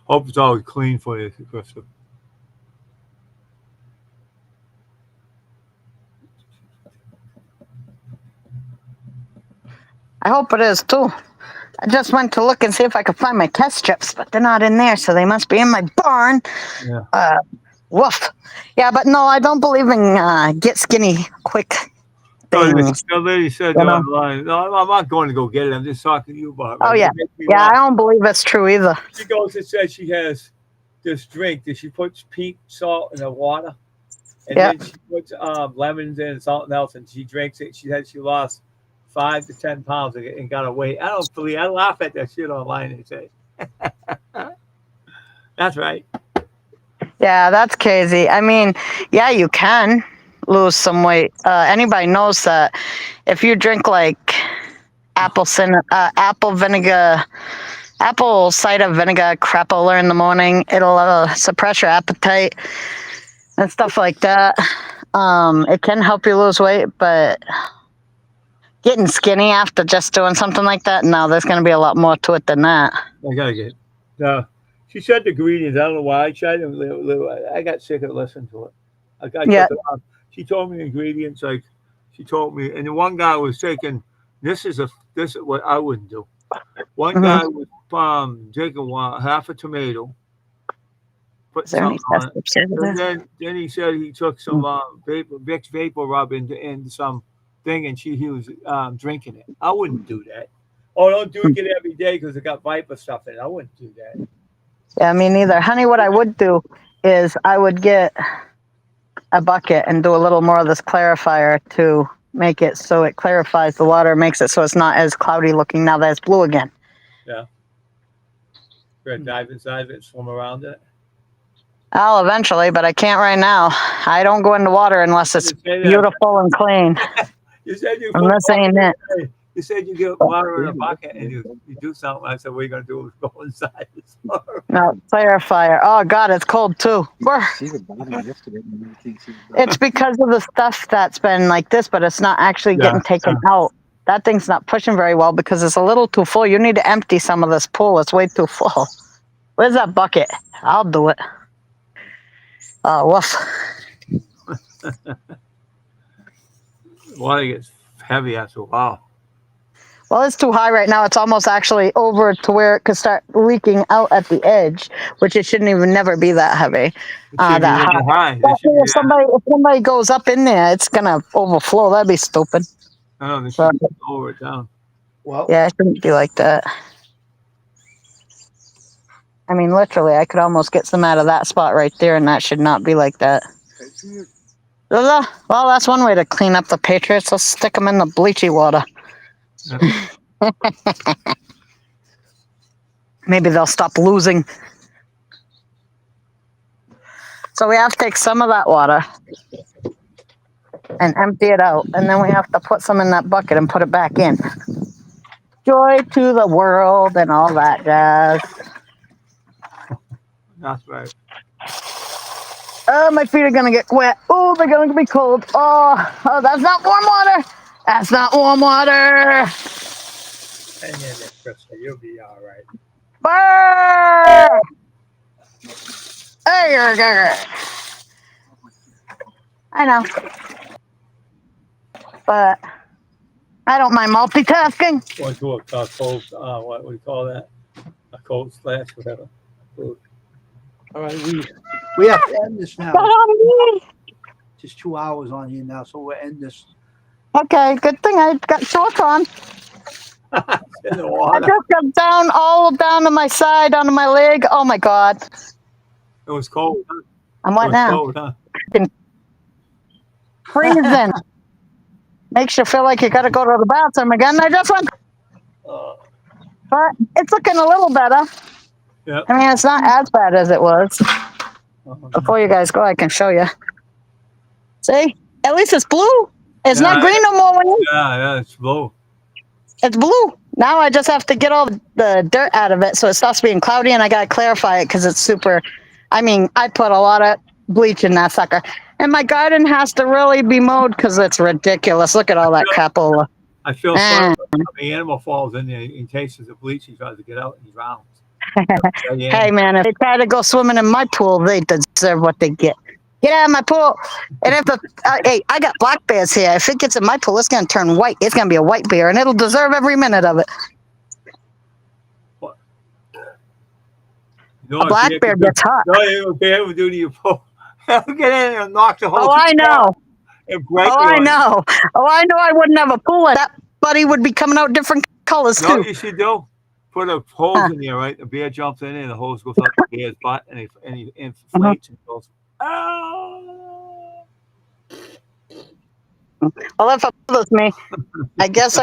Hope it's always clean for you, Crystal. I hope it is too. I just went to look and see if I could find my test strips, but they're not in there, so they must be in my barn. Yeah. Woof. Yeah, but no, I don't believe in get skinny quick things. The lady said You know? online, no, I'm not going to go get it. I'm just talking to you about it. Oh, yeah. Yeah, I don't believe it's true either. She goes and says she has this drink that she puts pink salt in the water. And Yeah. then she puts lemons in and something else, and she drinks it. She said she lost 5 to 10 pounds and got to weigh. I don't believe. I laugh at that shit online. They say. That's right. Yeah, that's crazy. I mean, yeah, you can lose some weight. Anybody knows that if you drink like apple vinegar, apple cider vinegar crapola in the morning, it'll suppress your appetite and stuff like that. It can help you lose weight, but getting skinny after just doing something like that, no, there's going to be a lot more to it than that. I gotta get. She said the ingredients. I don't know why. I tried to. I got sick of listening to it. Yeah. She told me the ingredients. Like she told me, and the one guy was taking. This is what I wouldn't do. One guy was taking half a tomato. Put Is there any something on it. festive shit in there? And then he said he took some Vicks Vapor Rub into some thing, and he was drinking it. I wouldn't do that. Oh, don't drink it every day because it got Viper stuff in it. I wouldn't do that. Yeah, me neither. Honey, what I would do is I would get a bucket and do a little more of this clarifier to make it so it clarifies the water, makes it so it's not as cloudy looking now that it's blue again. Yeah. Dive inside of it, swim around it. I'll eventually, but I can't right now. I don't go into water unless it's beautiful and clean. You said you Unless ain't it. You said you get water in a bucket and you do something. I said, what are you going to do is go inside the store. No, clarifier. Oh, God, it's cold, too. It's because of the stuff that's been like this, but it's not actually getting taken out. That thing's not pushing very well because it's a little too full. You need to empty some of this pool. It's way too full. Where's that bucket? I'll do it. Oh, woof. Water gets heavy after a while. Well, it's too high right now. It's almost actually over to where it could start leaking out at the edge, which it shouldn't even never be that heavy. That high. If somebody goes up in there, it's going to overflow. That'd be stupid. No, they should lower it down. Well, Yeah, it shouldn't be like that. I mean, literally, I could almost get some out of that spot right there, and that should not be like that. Well, that's one way to clean up the Patriots. Let's stick them in the bleachy water. Maybe they'll stop losing. So we have to take some of that water and empty it out, and then we have to put some in that bucket and put it back in. Joy to the world and all that jazz. That's right. Oh, my feet are gonna get wet. Oh, they're gonna be cold. Oh, that's not warm water. That's not warm water. Hang in there, Krista. You'll be all right. Burr! Hey, I know, but I don't mind multitasking. Going to a cold, what do you call that? A cold splash, whatever. Food. all right, we have to end this now. Just 2 hours on here now, so we'll end this. Okay, good thing I got shorts on. In the I water. just got down all down to my side, onto my leg. Oh my God, It was cold. Huh? I'm It wet was now. cold, huh? Freezing. Makes you feel like you got to go to the bathroom again. I just went, but it's looking a little better. Yep. I mean, it's not as bad as it was. Before you guys go, I can show you. See? At least it's blue. It's not Yeah. green no more when you. Yeah, it's blue. It's blue. Now I just have to get all the dirt out of it so it stops being cloudy, and I got to clarify it because it's super. I mean, I put a lot of bleach in that sucker. And my garden has to really be mowed because it's ridiculous. Look at all that crapola. I feel sorry when the animal falls in there and tastes the bleach. He tries to get out and he drowns. Hey, man, if they try to go swimming in my pool, they deserve what they get. Get out of my pool. And if hey, I got black bears here. If it gets in my pool, it's going to turn white. It's going to be a white bear, and it'll deserve every minute of it. A black bear gets hot. No, bear would do to your pool. Get in there and knock the whole Oh, I know. and break Oh, I know. Oh, I know I wouldn't have a pool like that. Buddy would be coming out different colors, No, too. you should do. Put a hose in there, right? The bear jumps in and the hose goes up the bear's butt and he inflates and goes, oh. Well, if it bothers me, I guess